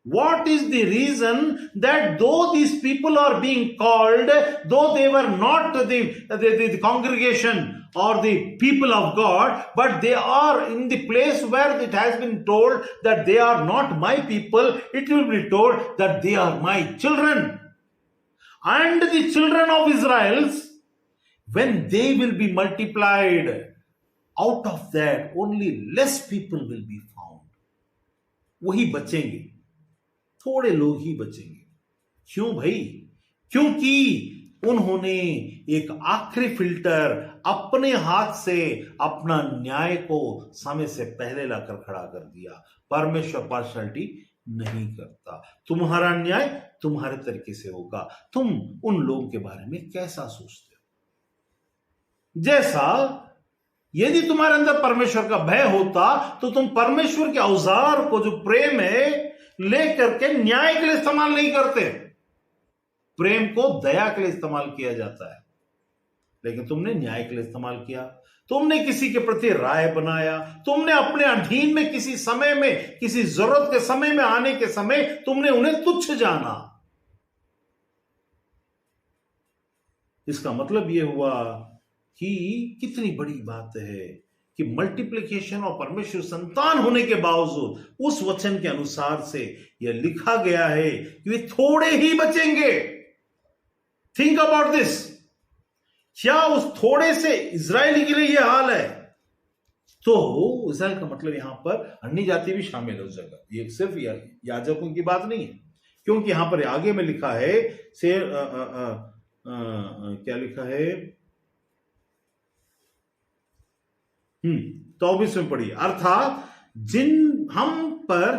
What is the reason that though these people are being called, though they were not the congregation or the people of God, but they are in the place where it has been told that they are not my people, it will be told that they are my children. And the children of Israel when they will be multiplied, out of that only less people will be found. वही बचेंगे, थोड़े लोग ही बचेंगे. क्यों भाई? क्योंकि उन्होंने एक आखिरी फिल्टर अपने हाथ से अपना न्याय को समय से पहले लाकर खड़ा कर दिया. परमेश्वर पार्शियलिटी नहीं करता. तुम्हारा न्याय तुम्हारे तरीके से होगा. तुम उन लोगों के बारे में कैसा सोचते हो? जैसा यदि तुम्हारे अंदर परमेश्वर का भय होता तो तुम परमेश्वर के औजार को जो प्रेम है लेकर के न्याय के लिए इस्तेमाल नहीं करते. प्रेम को दया के लिए इस्तेमाल किया जाता है, लेकिन तुमने न्याय के लिए इस्तेमाल किया. तुमने किसी के प्रति राय बनाया. तुमने अपने अधीन में किसी समय में, किसी जरूरत के समय में आने के समय तुमने उन्हें तुच्छ जाना. इसका मतलब यह हुआ कि कितनी बड़ी बात है कि मल्टीप्लिकेशन और परमेश्वर संतान होने के बावजूद उस वचन के अनुसार से यह लिखा गया है कि वे थोड़े ही बचेंगे. Think about this. क्या उस थोड़े से इजरायली के लिए यह हाल है? तो इजराइल का मतलब यहां पर अन्य जाति भी शामिल है उस जगह. ये सिर्फ याजकों की बात नहीं है, क्योंकि यहां पर आगे में लिखा है से क्या लिखा है 24 में पढ़िए. अर्थात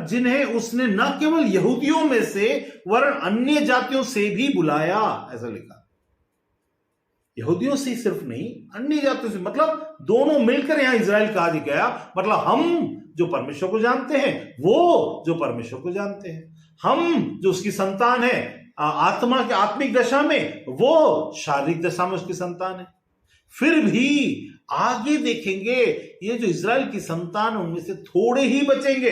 जिन्हें उसने न केवल यहूदियों में से वरन अन्य जातियों से भी बुलाया. ऐसा लिखा. यहूदियों से सिर्फ नहीं, अन्य जातियों से, मतलब दोनों मिलकर यहां इजराइल कहा गया. मतलब हम जो परमेश्वर को जानते हैं, वो जो परमेश्वर को जानते हैं, हम जो उसकी संतान है आत्मा के आत्मिक दशा में, वो शारीरिक दशा में उसकी संतान है. फिर भी आगे देखेंगे ये जो इजराइल की संतान उनमें से थोड़े ही बचेंगे.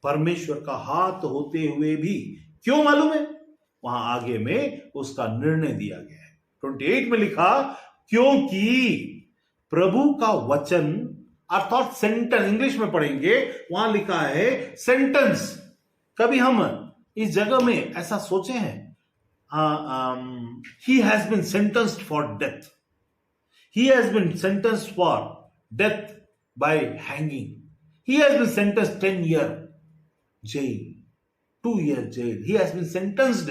परमेश्वर का हाथ होते हुए भी. क्यों मालूम है? वहां आगे में उसका निर्णय दिया गया है. 28 में लिखा, क्योंकि प्रभु का वचन, अर्थात सेंटेंस, इंग्लिश में पढ़ेंगे, वहां लिखा है सेंटेंस. कभी हम इस जगह में ऐसा सोचे हैं? he has been sentenced for death. He has been sentenced for death by hanging. He has been sentenced 10-year jail, 2-year jail. He has been sentenced.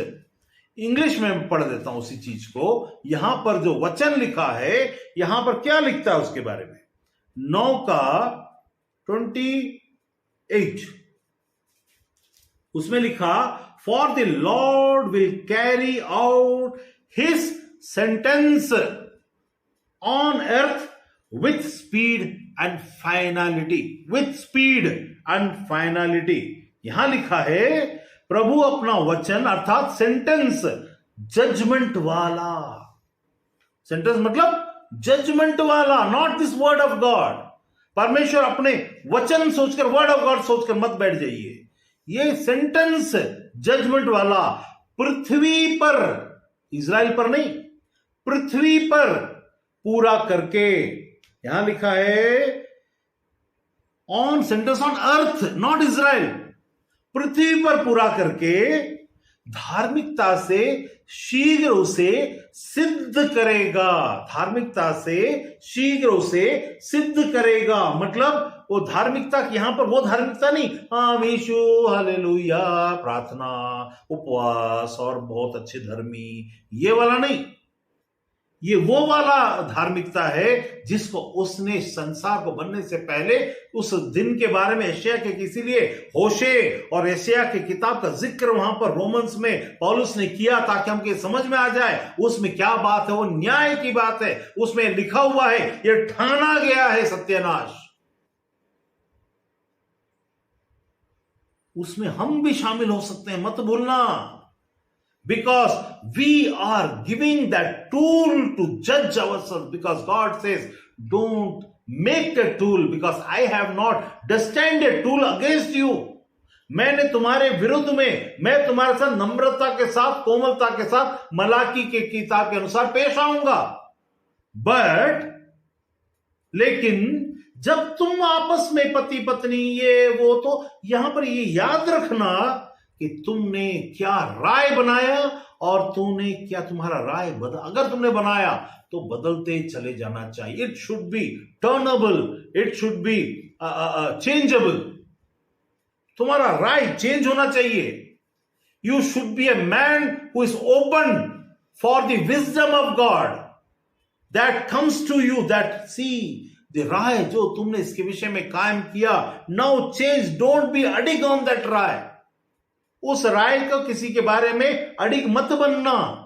English में पढ़ देता हूं उसी चीज को. यहां पर जो वचन लिखा है, यहां पर क्या लिखता है उसके बारे में? 9 का 28 उसमें लिखा, For the Lord will carry out his sentence on earth with speed and finality. With speed and finality. यहां लिखा है प्रभु अपना वचन, अर्थात सेंटेंस, जजमेंट वाला. सेंटेंस मतलब जजमेंट वाला, not this word of God. परमेश्वर अपने वचन सोचकर, वर्ड ऑफ गॉड सोचकर मत बैठ जाइए. ये सेंटेंस जजमेंट वाला पृथ्वी पर, इजराइल पर नहीं, पृथ्वी पर पूरा करके. यहां लिखा है on, sentence on earth, not Israel. पृथ्वी पर पूरा करके धार्मिकता से शीघ्र उसे सिद्ध करेगा. धार्मिकता से शीघ्र उसे सिद्ध करेगा. मतलब वो धार्मिकता की, यहां पर वो धार्मिकता नहीं, यीशु हालेलुया, प्रार्थना, उपवास और बहुत अच्छे धर्मी, ये वाला नहीं. ये वो वाला धार्मिकता है जिसको उसने संसार को बनने से पहले उस दिन के बारे में यशायाह के, इसीलिए होशे और यशायाह की किताब का जिक्र वहां पर रोमन्स में पौलुस ने किया, ताकि हमको समझ में आ जाए उसमें क्या बात है. वो न्याय की बात है. उसमें लिखा हुआ है, ये ठाना गया है सत्यानाश. उसमें हम भी शामिल हो सकते हैं, मत भूलना. Because we are giving that tool to judge ourselves, because God says, don't make a tool, because I have not destined a tool against you. मैंने तुम्हारे विरुद्ध में, मैं तुम्हारे साथ नम्रता के साथ, कोमलता के साथ मलाकी के किताब के अनुसार पेश आऊंगा. बट लेकिन जब तुम आपस में पति पत्नी, ये वो, तो यहां पर ये याद रखना कि तुमने क्या राय बनाया और तुमने क्या तुम्हारा राय अगर तुमने बनाया तो बदलते चले जाना चाहिए. It should be turnable, it should be changeable. तुम्हारा राय चेंज होना चाहिए. You should be a man who is open for the wisdom of God that comes to you, that see the राय जो तुमने इसके विषय में कायम किया, नाउ चेंज. डोंट बी अडिग ऑन दैट राय. उस राय को किसी के बारे में अडिग मत बनना.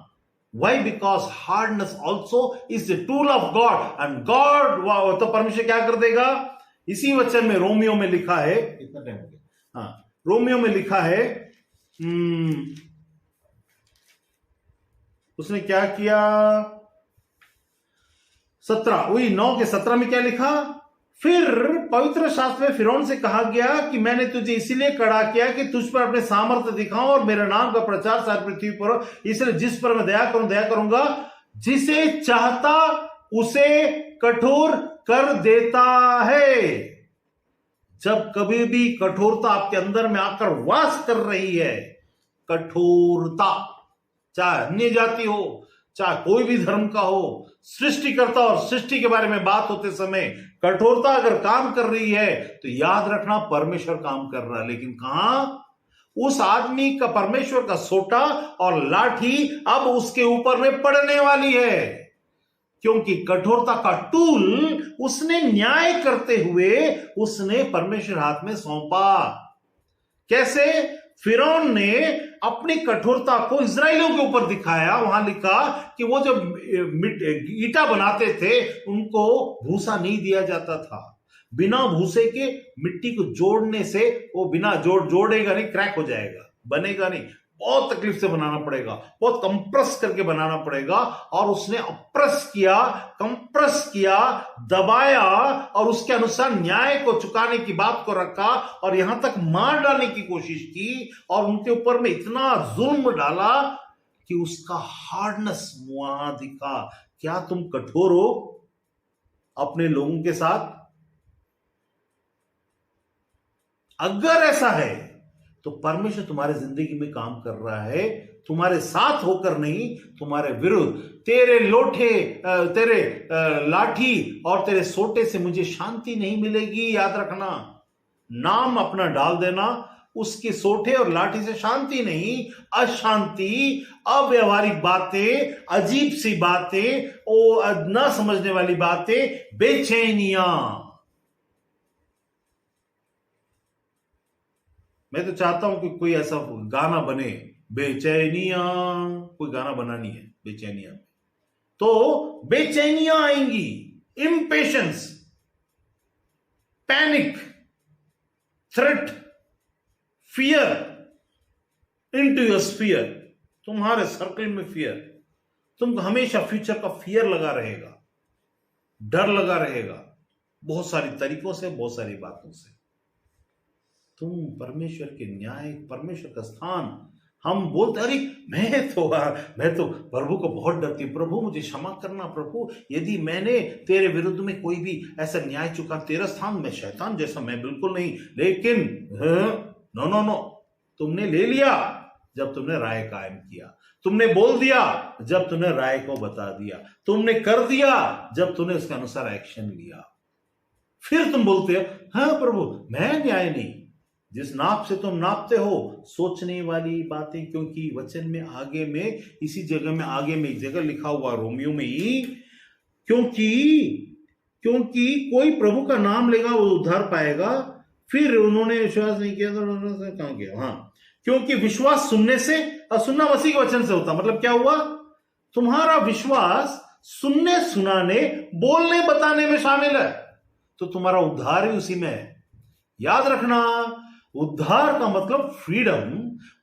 Why? Because hardness also is the tool of God and God. तो परमेश्वर क्या कर देगा? इसी वचन में रोमियो में लिखा है, कितना टाइम हो गया? हाँ, रोमियो में लिखा है, उसने क्या किया? 17, वही 9 के 17 में क्या लिखा? फिर पवित्र शास्त्र में फिरौन से कहा गया कि मैंने तुझे इसीलिए खड़ा किया कि तुझ पर अपने सामर्थ्य दिखाऊं और मेरे नाम का प्रचार सारी पृथ्वी पर हो, इसलिए जिस पर मैं दया करूंगा. जिसे चाहता उसे कठोर कर देता है. जब कभी भी कठोरता आपके अंदर में आकर वास कर रही है, कठोरता, चाहे अन्य जाति हो, चाहे कोई भी धर्म का हो, सृष्टिकर्ता और सृष्टि के बारे में बात होते समय कठोरता अगर काम कर रही है तो याद रखना परमेश्वर काम कर रहा है. लेकिन कहां? उस आदमी का, परमेश्वर का सोटा और लाठी अब उसके ऊपर में पड़ने वाली है, क्योंकि कठोरता का टूल उसने न्याय करते हुए उसने परमेश्वर हाथ में सौंपा. कैसे? फिरौन ने अपनी कठोरता को इजराइलियों के ऊपर दिखाया. वहां लिखा कि वो जब ईटा बनाते थे उनको भूसा नहीं दिया जाता था. बिना भूसे के मिट्टी को जोड़ने से वो बिना जोड़ेगा नहीं, क्रैक हो जाएगा, बनेगा नहीं. बहुत तकलीफ से बनाना पड़ेगा, बहुत कंप्रेस करके बनाना पड़ेगा. और उसने अप्रेस किया, कंप्रेस किया, दबाया और उसके अनुसार न्याय को चुकाने की बात को रखा और यहां तक मार डालने की कोशिश की और उनके ऊपर में इतना जुल्म डाला कि उसका हार्डनेस वहां दिखा. क्या तुम कठोर हो अपने लोगों के साथ? अगर ऐसा है तो परमेश्वर तुम्हारे जिंदगी में काम कर रहा है, तुम्हारे साथ होकर नहीं, तुम्हारे विरुद्ध. तेरे लाठी और तेरे सोटे से मुझे शांति नहीं मिलेगी. याद रखना, नाम अपना डाल देना. उसके सोटे और लाठी से शांति नहीं, अशांति, अव्यवहारिक बातें, अजीब सी बातें, न समझने वाली बातें, बेचैनियां. मैं तो चाहता हूं कि कोई ऐसा गाना बने, बेचैनियां. कोई गाना बनानी है बेचैनियां. तो बेचैनियां आएंगी, impatience, panic, threat, fear into your sphere. तुम्हारे सर्कल में फियर. तुमको हमेशा फ्यूचर का फियर लगा रहेगा, डर लगा रहेगा, बहुत सारी तरीकों से, बहुत सारी बातों से. तुम परमेश्वर के न्याय, परमेश्वर का स्थान, हम बोलते अरे मैं तो प्रभु को बहुत डरती हूं, प्रभु मुझे क्षमा करना, प्रभु यदि मैंने तेरे विरुद्ध में कोई भी ऐसा न्याय चुका, तेरा स्थान, मैं शैतान जैसा मैं बिल्कुल नहीं. लेकिन नो, तुमने ले लिया जब तुमने राय कायम किया. तुमने बोल दिया जब तुमने राय को बता दिया. तुमने कर दिया जब तुमने उसके अनुसार एक्शन लिया. फिर तुम बोलते हो हाँ प्रभु मैं न्याय नहीं. जिस नाप से तुम नापते हो, सोचने वाली बातें, क्योंकि वचन में आगे में, इसी जगह में आगे में एक जगह लिखा हुआ रोमियो में ही, क्योंकि कोई प्रभु का नाम लेगा वो उद्धार पाएगा. फिर उन्होंने विश्वास नहीं किया तो उन्होंने कहां किया? हाँ, क्योंकि विश्वास सुनने से और सुनना मसीह के वचन से होता. मतलब क्या हुआ? तुम्हारा विश्वास सुनने, सुनाने, बोलने, बताने में शामिल है, तो तुम्हारा उद्धार ही उसी में है. याद रखना, उद्धार का मतलब फ्रीडम.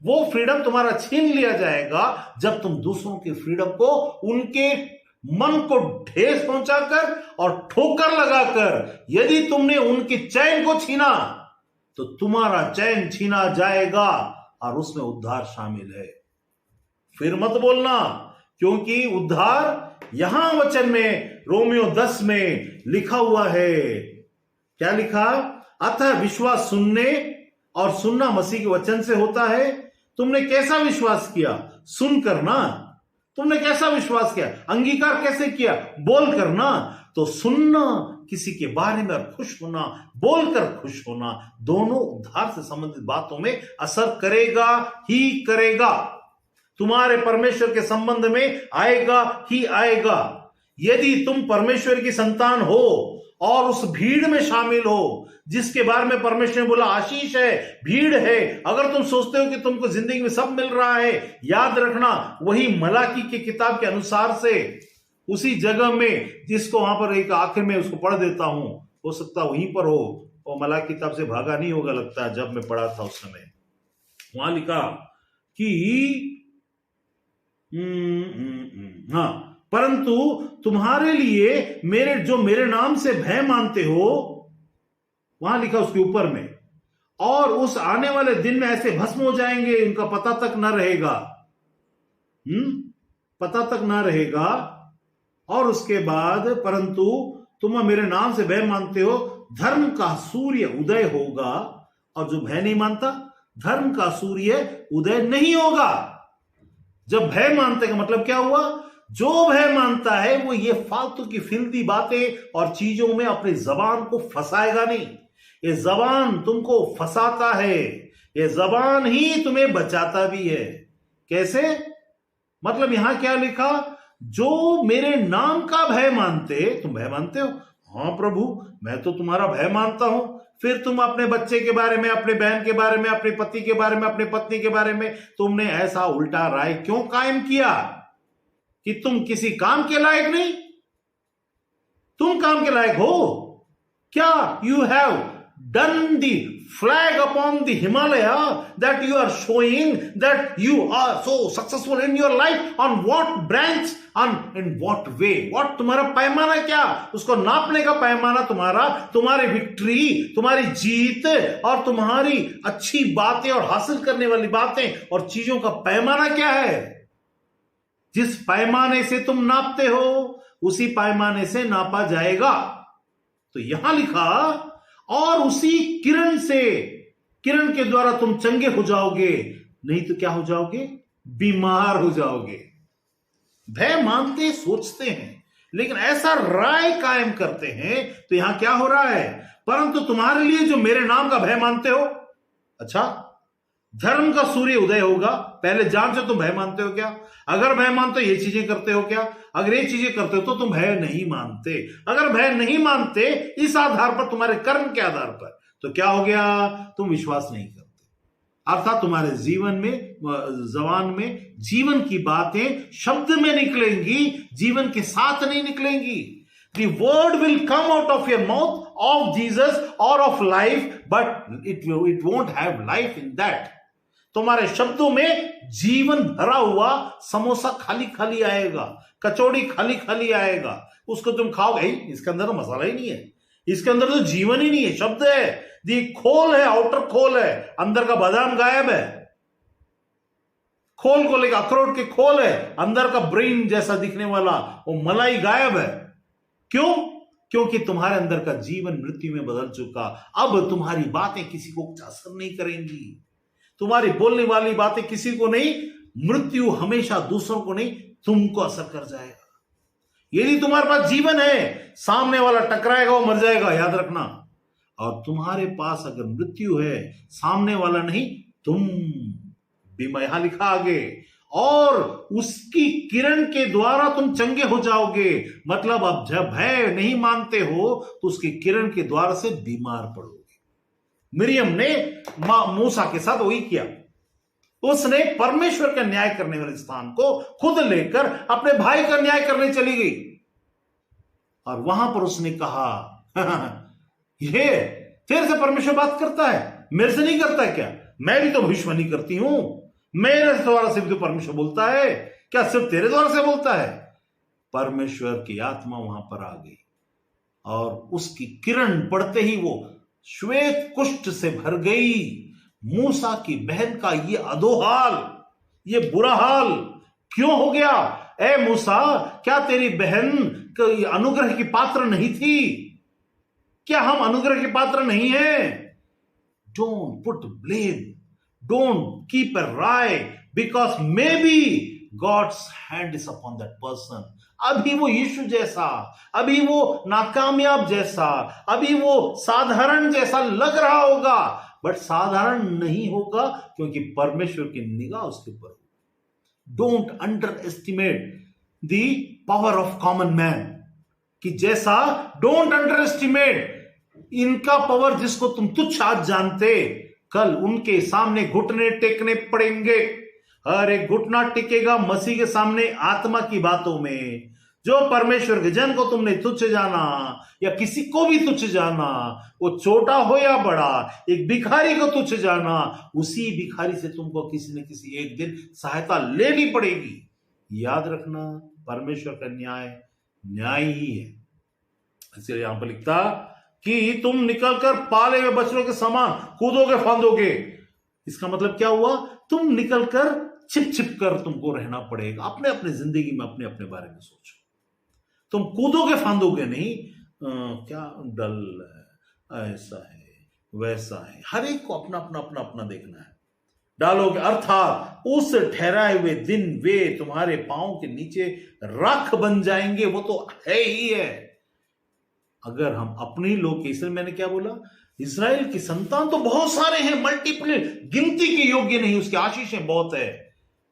वो फ्रीडम तुम्हारा छीन लिया जाएगा जब तुम दूसरों की फ्रीडम को, उनके मन को ठेस पहुंचाकर और ठोकर लगाकर, यदि तुमने उनके चैन को छीना तो तुम्हारा चैन छीना जाएगा और उसमें उद्धार शामिल है. फिर मत बोलना, क्योंकि उद्धार यहां वचन में रोमियो 10 में लिखा हुआ है. क्या लिखा? अतः विश्वास सुनने और सुनना मसीह के वचन से होता है. तुमने कैसा विश्वास किया? सुनकर ना। तुमने कैसा विश्वास किया? अंगीकार कैसे किया? बोल कर ना। तो सुनना किसी के बारे में और खुश होना, बोलकर खुश होना, दोनों उद्धार से संबंधित बातों में असर करेगा ही करेगा। तुम्हारे परमेश्वर के संबंध में आएगा ही आएगा। यदि तुम परमेश्वर की संतान हो और उस भीड़ में शामिल हो जिसके बारे में परमेश्वर ने बोला आशीष है, भीड़ है, अगर तुम सोचते हो कि तुमको जिंदगी में सब मिल रहा है, याद रखना वही मलाकी की किताब के अनुसार से उसी जगह में, जिसको वहां पर एक आखिर में उसको पढ़ देता हूं, हो सकता वहीं पर हो, और मलाकी किताब से भागा नहीं होगा लगता है, जब मैं पढ़ा था उस समय वहां लिखा कि हाँ, परंतु तुम्हारे लिए मेरे नाम से भय मानते हो, वहां लिखा उसके ऊपर में, और उस आने वाले दिन में ऐसे भस्म हो जाएंगे उनका पता तक न रहेगा। पता तक ना रहेगा। और उसके बाद परंतु तुम मेरे नाम से भय मानते हो, धर्म का सूर्य उदय होगा, और जो भय नहीं मानता, धर्म का सूर्य उदय नहीं होगा। जब भय मानते का मतलब क्या हुआ? जो भय मानता है वो ये फालतू की फिल्दी बातें और चीजों में अपनी जबान को फंसाएगा नहीं। ये जबान तुमको फंसाता है, ये जबान ही तुम्हें बचाता भी है। कैसे? मतलब यहां क्या लिखा? जो मेरे नाम का भय मानते। तुम भय मानते हो? हाँ प्रभु, मैं तो तुम्हारा भय मानता हूं। फिर तुम अपने बच्चे के बारे में, अपने बहन के बारे में, अपने पति के बारे में, अपनी पत्नी के बारे में तुमने ऐसा उल्टा राय क्यों कायम किया कि तुम किसी काम के लायक नहीं? तुम काम के लायक हो क्या? You have done the flag upon the Himalaya, that you are showing that you are so successful in your life. On what branch, on in what way? What तुम्हारा पैमाना क्या? उसको नापने का पैमाना तुम्हारी विक्ट्री, तुम्हारी जीत और तुम्हारी अच्छी बातें और हासिल करने वाली बातें और चीजों का पैमाना क्या है? जिस पैमाने से तुम नापते हो उसी पैमाने से नापा जाएगा। तो यहां लिखा, और उसी किरण के द्वारा तुम चंगे हो जाओगे, नहीं तो क्या हो जाओगे? बीमार हो जाओगे। भय मानते सोचते हैं, लेकिन ऐसा राय कायम करते हैं। तो यहां क्या हो रहा है? परंतु तुम्हारे लिए जो मेरे नाम का भय मानते हो, अच्छा, धर्म का सूर्य उदय होगा। पहले जान से तुम भय मानते हो क्या? अगर भय मानते हो ये चीजें करते हो क्या? अगर ये चीजें करते हो तो तुम भय नहीं मानते। अगर भय नहीं मानते इस आधार पर, तुम्हारे कर्म के आधार पर, तो क्या हो गया? तुम विश्वास नहीं करते। अर्थात तुम्हारे जीवन में, जबान में जीवन की बातें शब्द में निकलेंगी, जीवन के साथ नहीं निकलेंगी। The word will come out of your mouth of Jesus or of life, but it won't have life in that. तुम्हारे शब्दों में जीवन भरा हुआ समोसा खाली खाली आएगा, कचौड़ी खाली खाली आएगा। उसको तुम खाओगे, इसके अंदर तो मसाला ही नहीं है, इसके अंदर तो जीवन ही नहीं है। शब्द है, दी खोल है, आउटर खोल है, अंदर का बादाम गायब है। खोल को लेकर, अखरोट के खोल है, अंदर का ब्रेन जैसा दिखने वाला वो मलाई गायब है। क्यों? क्योंकि तुम्हारे अंदर का जीवन मृत्यु में बदल चुका। अब तुम्हारी बातें किसी को असर नहीं करेंगी, तुम्हारी बोलने वाली बातें किसी को नहीं। मृत्यु हमेशा दूसरों को नहीं, तुमको असर कर जाएगा। यदि तुम्हारे पास जीवन है, सामने वाला टकराएगा, वो मर जाएगा, याद रखना। और तुम्हारे पास अगर मृत्यु है, सामने वाला नहीं, तुम बीमा। यहां लिखा आगे, और उसकी किरण के द्वारा तुम चंगे हो जाओगे। मतलब अब जब भय नहीं मानते हो तो उसकी किरण के द्वारा से बीमार पड़ोगे। मिरियम ने मूसा के साथ वही किया। उसने परमेश्वर का न्याय करने वाले स्थान को खुद लेकर अपने भाई का न्याय करने चली गई, और वहां पर उसने कहा ये फिर से परमेश्वर बात करता है, मेरे से नहीं करता क्या? मैं भी तो भविष्यवाणी करती हूं, मेरे द्वारा से भी तो परमेश्वर बोलता है, क्या सिर्फ तेरे द्वारा से बोलता है? परमेश्वर की आत्मा वहां पर आ गई, और उसकी किरण पड़ते ही वो श्वेत कुष्ठ से भर गई। मूसा की बहन का ये अधोहाल, ये बुरा हाल क्यों हो गया? ए मूसा, क्या तेरी बहन अनुग्रह की पात्र नहीं थी? क्या हम अनुग्रह के पात्र नहीं हैं? Don't put blame, Don't keep a eye because maybe God's hand is upon that person. अभी वो यीशु जैसा, अभी वो नाकामयाब जैसा, अभी वो साधारण जैसा लग रहा होगा, बट साधारण नहीं होगा क्योंकि परमेश्वर की निगाह उसके ऊपर होगी। Don't under estimate the power of common man, कि जैसा डोंट अंडर एस्टिमेट इनका पावर जिसको तुम तुच्छ आज जानते, कल उनके सामने घुटने टेकने पड़ेंगे। हर एक घुटना टिकेगा मसीह के सामने आत्मा की बातों में। जो परमेश्वर के जन को तुमने तुच्छ जाना या किसी को भी तुच्छ जाना, वो छोटा हो या बड़ा, एक भिखारी को तुच्छ जाना, उसी भिखारी से तुमको किसी न किसी एक दिन सहायता लेनी पड़ेगी। याद रखना, परमेश्वर का न्याय ही है। इसलिए यहां पर लिखता कि तुम निकलकर पाले हुए बछड़ों के समान कूदोगे फांदोगे। इसका मतलब क्या हुआ? तुम निकलकर छिप छिप कर तुमको रहना पड़ेगा। अपने अपने जिंदगी में अपने अपने बारे में सोचो। तुम कूदोगे फांदोगे नहीं। क्या डल है, ऐसा है, वैसा है, हर एक को अपना अपना अपना अपना देखना है। डालोगे अर्थात उस ठहराए हुए दिन वे तुम्हारे पांव के नीचे राख बन जाएंगे। वो तो है ही है। अगर हम अपनी लोग, इसलिए मैंने क्या बोला, इस्राएल की संतान तो बहुत सारे हैं, मल्टीपल, गिनती के योग्य नहीं, उसकी आशीषें बहुत है,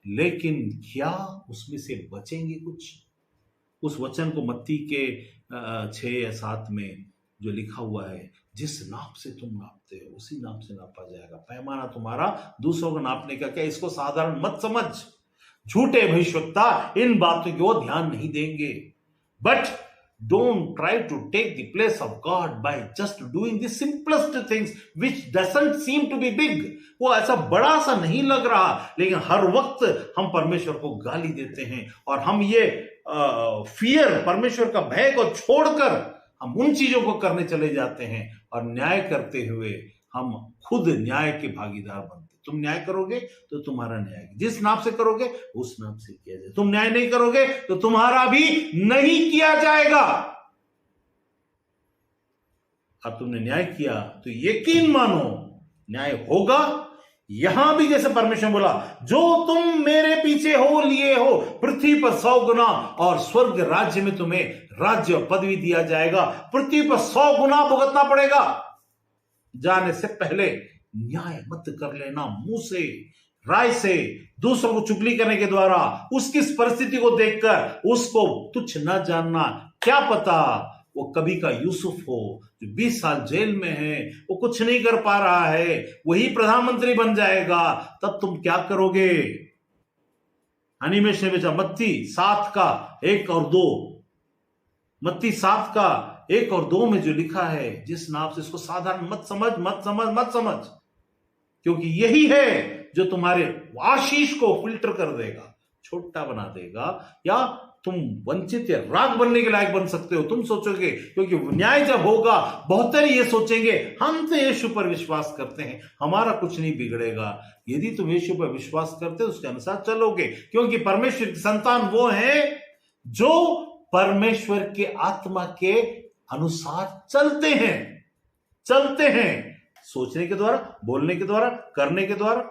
लेकिन क्या उसमें से बचेंगे कुछ? उस वचन को मत्ती के 6 या 7 में जो लिखा हुआ है, जिस नाप से तुम नापते हो उसी नाप से नापा जाएगा। पैमाना तुम्हारा दूसरों को नापने का क्या? इसको साधारण मत समझ। झूठे भविष्यवक्ता इन बातों की ओर ध्यान नहीं देंगे। But don't try to take the place of God by just doing the simplest things which doesn't seem to be big. वो ऐसा बड़ा सा नहीं लग रहा, लेकिन हर वक्त हम परमेश्वर को गाली देते हैं और हम ये फियर, परमेश्वर का भय को छोड़कर हम उन चीजों को करने चले जाते हैं और न्याय करते हुए हम खुद न्याय के भागीदार बनते। तुम न्याय करोगे तो तुम्हारा न्याय जिस नाप से करोगे उस नाप से किया जाएगा। तुम न्याय नहीं करोगे तो तुम्हारा भी नहीं किया जाएगा। अब तुमने न्याय किया तो यकीन मानो न्याय होगा। यहां भी जैसे परमेश्वर बोला, जो तुम मेरे पीछे हो लिए हो पृथ्वी पर 100 गुना और स्वर्ग राज्य में तुम्हें राज्य और पदवी दिया जाएगा। पृथ्वी पर 100 गुना भुगतना पड़ेगा। जाने से पहले न्याय मत कर लेना मुंह से, राय से, दूसरों को चुगली करने के द्वारा, उसकी परिस्थिति को देखकर उसको तुच्छ न जानना। क्या पता वो कभी का यूसुफ हो जो 20 साल जेल में है, वो कुछ नहीं कर पा रहा है, वही प्रधानमंत्री बन जाएगा, तब तुम क्या करोगे? एनिमेशन में भेजा मत्ती 7 का 1 और 2, मत्ती 7 का 1 और 2 में जो लिखा है, जिस नाप से, इसको साधारण मत समझ, मत समझ, मत समझ, क्योंकि यही है जो तुम्हारे आशीष को फिल्टर कर देगा, छोटा बना देगा, या तुम वंचित या राग बनने के लायक बन सकते हो। तुम सोचोगे, क्योंकि न्याय जब होगा बहुत ये सोचेंगे हम तो यीशु पर विश्वास करते हैं, हमारा कुछ नहीं बिगड़ेगा। यदि तुम यीशु पर विश्वास करते हो उसके अनुसार चलोगे, क्योंकि परमेश्वर की संतान वो है जो परमेश्वर के आत्मा के अनुसार चलते हैं, सोचने के द्वारा, बोलने के द्वारा, करने के द्वारा।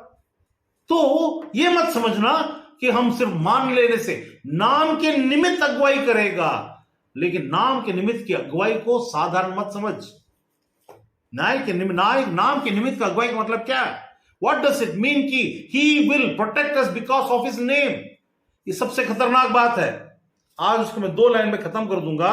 तो ये मत समझना कि हम सिर्फ मान लेने से, नाम के निमित्त अगुवाई करेगा, लेकिन नाम के निमित्त की अगुवाई को साधारण मत समझ। नाम के निमित्त का अगुवाई का मतलब क्या है? व्हाट डज इट मीन कि he will protect us because of his name. ये सबसे खतरनाक बात है। आज उसको मैं 2 लाइन में खत्म कर दूंगा,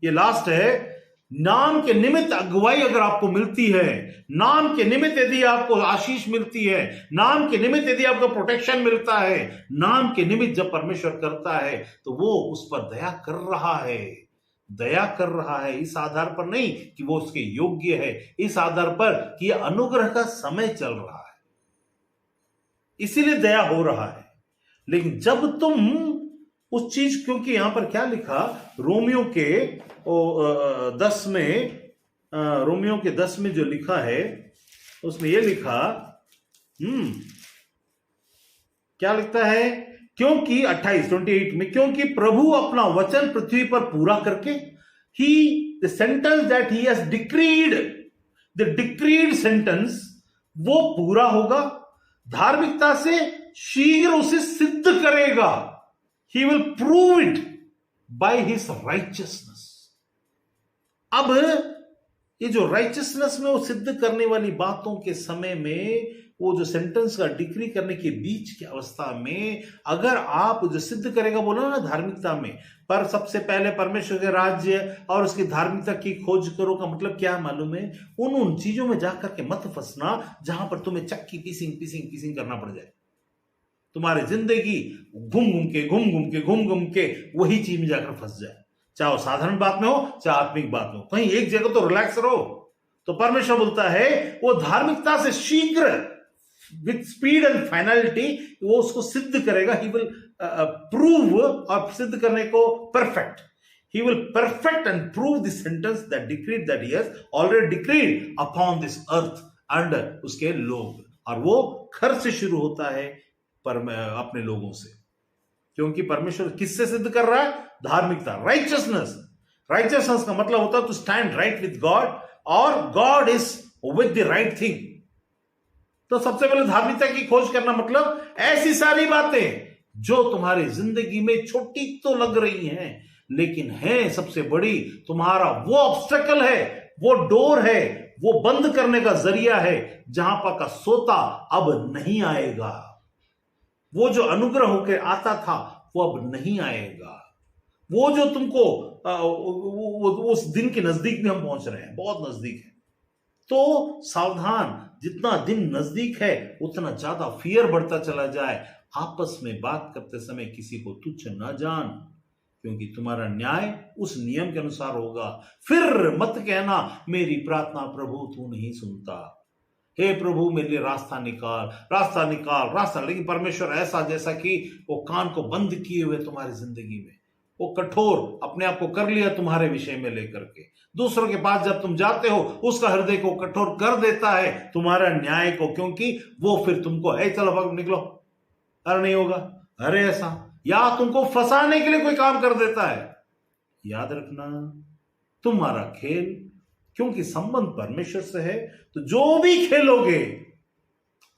ये लास्ट है। नाम के निमित्त अगुवाई अगर आपको मिलती है, नाम के निमित्त यदि आपको आशीष मिलती है, नाम के निमित्त यदि आपको प्रोटेक्शन मिलता है, नाम के निमित्त जब परमेश्वर करता है तो वो उस पर दया कर रहा है, इस आधार पर नहीं कि वो उसके योग्य है, इस आधार पर कि अनुग्रह का समय चल रहा है, इसीलिए दया हो रहा है। लेकिन जब तुम उस चीज, क्योंकि यहां पर क्या लिखा, रोमियो के 10 में जो लिखा है उसमें ये लिखा, क्या लिखता है? क्योंकि 28 में, क्योंकि प्रभु अपना वचन पृथ्वी पर पूरा करके, the sentence that he has decreed, the decreed sentence वो पूरा होगा। धार्मिकता से शीघ्र उसे सिद्ध करेगा। He will prove it by his righteousness. अब ये जो राइचियसनेस में वो सिद्ध करने वाली बातों के समय में, वो जो सेंटेंस का डिक्री करने के बीच की अवस्था में, अगर आप जो सिद्ध करेगा बोला ना धार्मिकता में, पर सबसे पहले परमेश्वर के राज्य और उसकी धार्मिकता की खोज करो का मतलब क्या मालूम है? उन चीजों में जाकर के मत फंसना जहां पर तुम्हें चक्की पीसिंग करना पड़ जाए। तुम्हारी जिंदगी घूम घूम के वही चीज में जाकर फंस जाए, चाहे वो साधारण बात में हो चाहे आत्मिक बात में हो। कहीं एक जगह तो रिलैक्स रहो। तो परमेश्वर बोलता है वो धार्मिकता से शीघ्र, विथ स्पीड एंड फाइनलिटी, वो उसको सिद्ध करेगा। ही विल प्रूव, और सिद्ध करने को perfect, he will perfect and prove the sentence that decreed that he has already decreed upon this earth and उसके लोग। और वो घर से शुरू होता है अपने लोगों से, क्योंकि परमेश्वर किससे सिद्ध कर रहा है? धार्मिकता, राइचियसनेस। राइचियसनेस का मतलब होता है to stand right with God, और God is with the right thing. तो सबसे पहले धार्मिकता की खोज करना मतलब ऐसी सारी बातें जो तुम्हारी जिंदगी में छोटी तो लग रही हैं, लेकिन है सबसे बड़ी, तुम्हारा वो ऑब्स्टेकल है, वो डोर है, वो बंद करने का जरिया है, जहां पर का सोता अब नहीं आएगा। वो जो अनुग्रह होकर आता था वो अब नहीं आएगा। वो जो तुमको उस दिन के नजदीक में हम पहुंच रहे हैं, बहुत नजदीक है। तो सावधान, जितना दिन नजदीक है उतना ज्यादा फियर बढ़ता चला जाए। आपस में बात करते समय किसी को तुच्छ ना जान, क्योंकि तुम्हारा न्याय उस नियम के अनुसार होगा। फिर मत कहना मेरी प्रार्थना प्रभु तू नहीं सुनता, हे प्रभु मेरे लिए रास्ता निकाल, रास्ता निकाल, रास्ता। लेकिन परमेश्वर ऐसा जैसा कि वो कान को बंद किए हुए तुम्हारी जिंदगी में, वो कठोर अपने आप को कर लिया तुम्हारे विषय में लेकर के। दूसरों के पास जब तुम जाते हो उसका हृदय को कठोर कर देता है तुम्हारा न्याय को, क्योंकि वो फिर तुमको है चलो भाग निकलो, अरे नहीं होगा, अरे ऐसा, या तुमको फंसाने के लिए कोई काम कर देता है। याद रखना तुम्हारा खेल, क्योंकि संबंध परमेश्वर से है, तो जो भी खेलोगे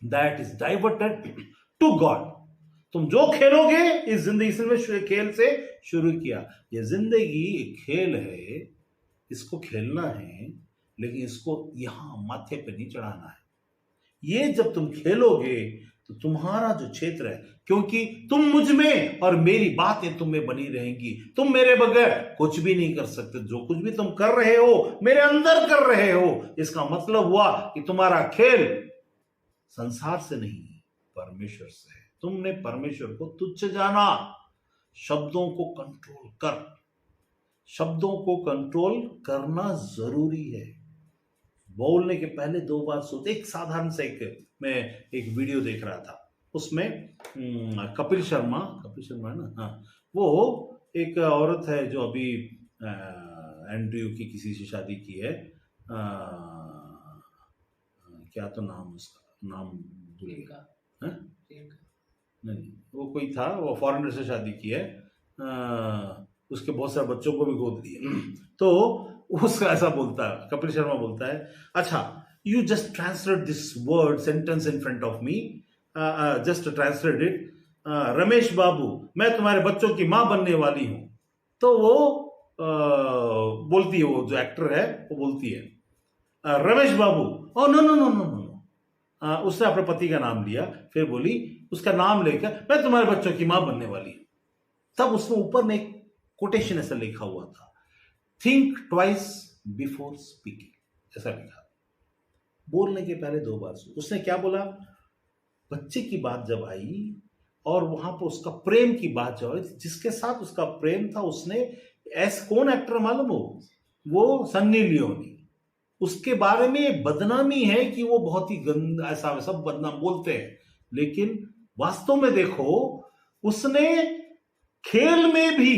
that is diverted to God. तुम जो खेलोगे इस जिंदगी से, खेल से शुरू किया। ये जिंदगी एक खेल है, इसको खेलना है, लेकिन इसको यहां माथे पे नहीं चढ़ाना है। ये जब तुम खेलोगे तो तुम्हारा जो क्षेत्र है, क्योंकि तुम मुझ में और मेरी बातें तुम में बनी रहेंगी, तुम मेरे बगैर कुछ भी नहीं कर सकते। जो कुछ भी तुम कर रहे हो मेरे अंदर कर रहे हो। इसका मतलब हुआ कि तुम्हारा खेल संसार से नहीं, परमेश्वर से है। तुमने परमेश्वर को तुच्छ जाना। शब्दों को कंट्रोल कर, शब्दों को कंट्रोल करना जरूरी है। बोलने के पहले 2 बार सोच। एक साधारण सा मैं एक वीडियो देख रहा था, उसमें कपिल शर्मा है ना, हाँ, वो एक औरत है जो अभी एंड्रयू की किसी से शादी की है, क्या तो नाम उसका, नाम भूल गया, नहीं वो कोई था, वो फॉरेनर से शादी की है, उसके बहुत सारे बच्चों को भी गोद दिए। तो उसका ऐसा बोलता है, कपिल शर्मा बोलता है, अच्छा you just translate this word sentence in front of me, just translate it, Ramesh Babu मैं तुम्हारे बच्चों की मां बनने वाली हूं। तो वो बोलती है, वो जो एक्टर है वो बोलती है, Ramesh Babu, oh no no no no no, उसने अपने पति का नाम लिया, फिर बोली उसका नाम लेकर मैं तुम्हारे बच्चों की मां बनने वाली हूं। तब उसमें ऊपर में एक कोटेशन ऐसा लिखा हुआ था, थिंक ट्वाइस बिफोर स्पीकिंग, ऐसा लिखा। बोलने के पहले 2 बार सोच। उसने क्या बोला, बच्चे की बात जब आई और वहां पर उसका प्रेम की बात जब आई, जिसके साथ उसका प्रेम था, उसने कौन एक्टर मालूम हो, वो सन्नी लियोनी। उसके बारे में बदनामी है कि वो बहुत ही गंदा, ऐसा सब बदनाम बोलते हैं, लेकिन वास्तव में देखो उसने खेल में भी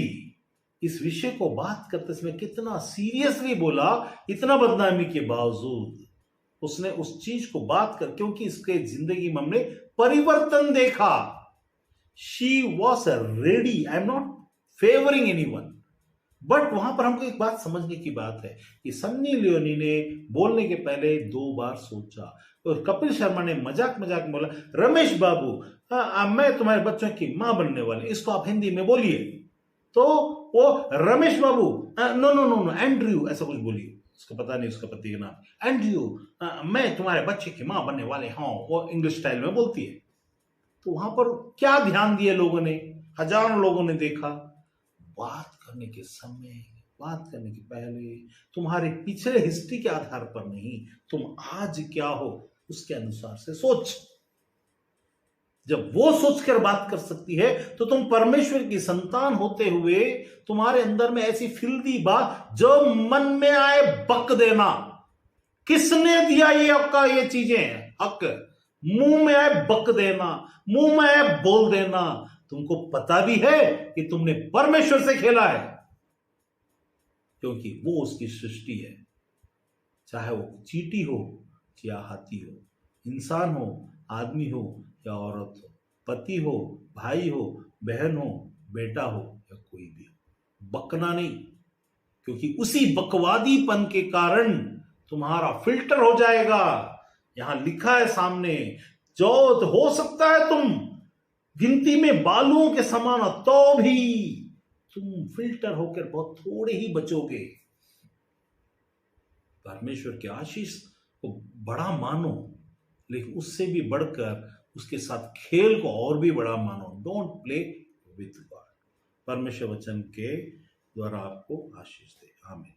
इस विषय को बात करते समय कितना सीरियसली बोला। इतना बदनामी के बावजूद उसने उस चीज को बात कर, क्योंकि इसके जिंदगी में हमने परिवर्तन देखा। She was ready, I am not favouring anyone, but वहां पर हमको एक बात समझने की बात है कि सन्नी लियोनी ने बोलने के पहले 2 बार सोचा। तो कपिल शर्मा ने मजाक मजाक में बोला, रमेश बाबू, मैं तुम्हारे बच्चों की मां बनने वाले, इसको आप हिंदी में बोलिए। तो वो Ramesh Babu, no no no no, Andrew, ऐसा कुछ बोलिए। उसको पता नहीं उसका पति का नाम, एंड्रयू, मैं तुम्हारे बच्चे की मां बनने वाले, हाँ, वो इंग्लिश स्टाइल में बोलती है। तो वहां पर क्या ध्यान दिया लोगों ने, हजारों लोगों ने देखा, बात करने के समय, बात करने के पहले, तुम्हारे पिछले हिस्ट्री के आधार पर नहीं, तुम आज क्या हो उसके अनुसार से सोच। जब वो सोचकर बात कर सकती है तो तुम परमेश्वर की संतान होते हुए तुम्हारे अंदर में ऐसी फिल्दी बात, जो मन में आए बक देना, किसने दिया ये आपका ये चीजें हक? मुंह में आए बक देना, मुंह में आए बोल देना। तुमको पता भी है कि तुमने परमेश्वर से खेला है, क्योंकि वो उसकी सृष्टि है। चाहे वो चींटी हो या हाथी हो, इंसान हो, आदमी हो या औरत हो, पति हो, भाई हो, बहन हो, बेटा हो या कोई भी हो, बकना नहीं। क्योंकि उसी बकवादीपन के कारण तुम्हारा फिल्टर हो जाएगा। यहां लिखा है सामने, जो हो सकता है तुम गिनती में बालुओं के समान हो, तो भी तुम फिल्टर होकर बहुत थोड़े ही बचोगे। परमेश्वर की आशीष को बड़ा मानो, लेकिन उससे भी बढ़कर उसके साथ खेल को और भी बड़ा मानो। Don't play with God. परमेश्वर वचन के द्वारा आपको आशीष दे। आमीन।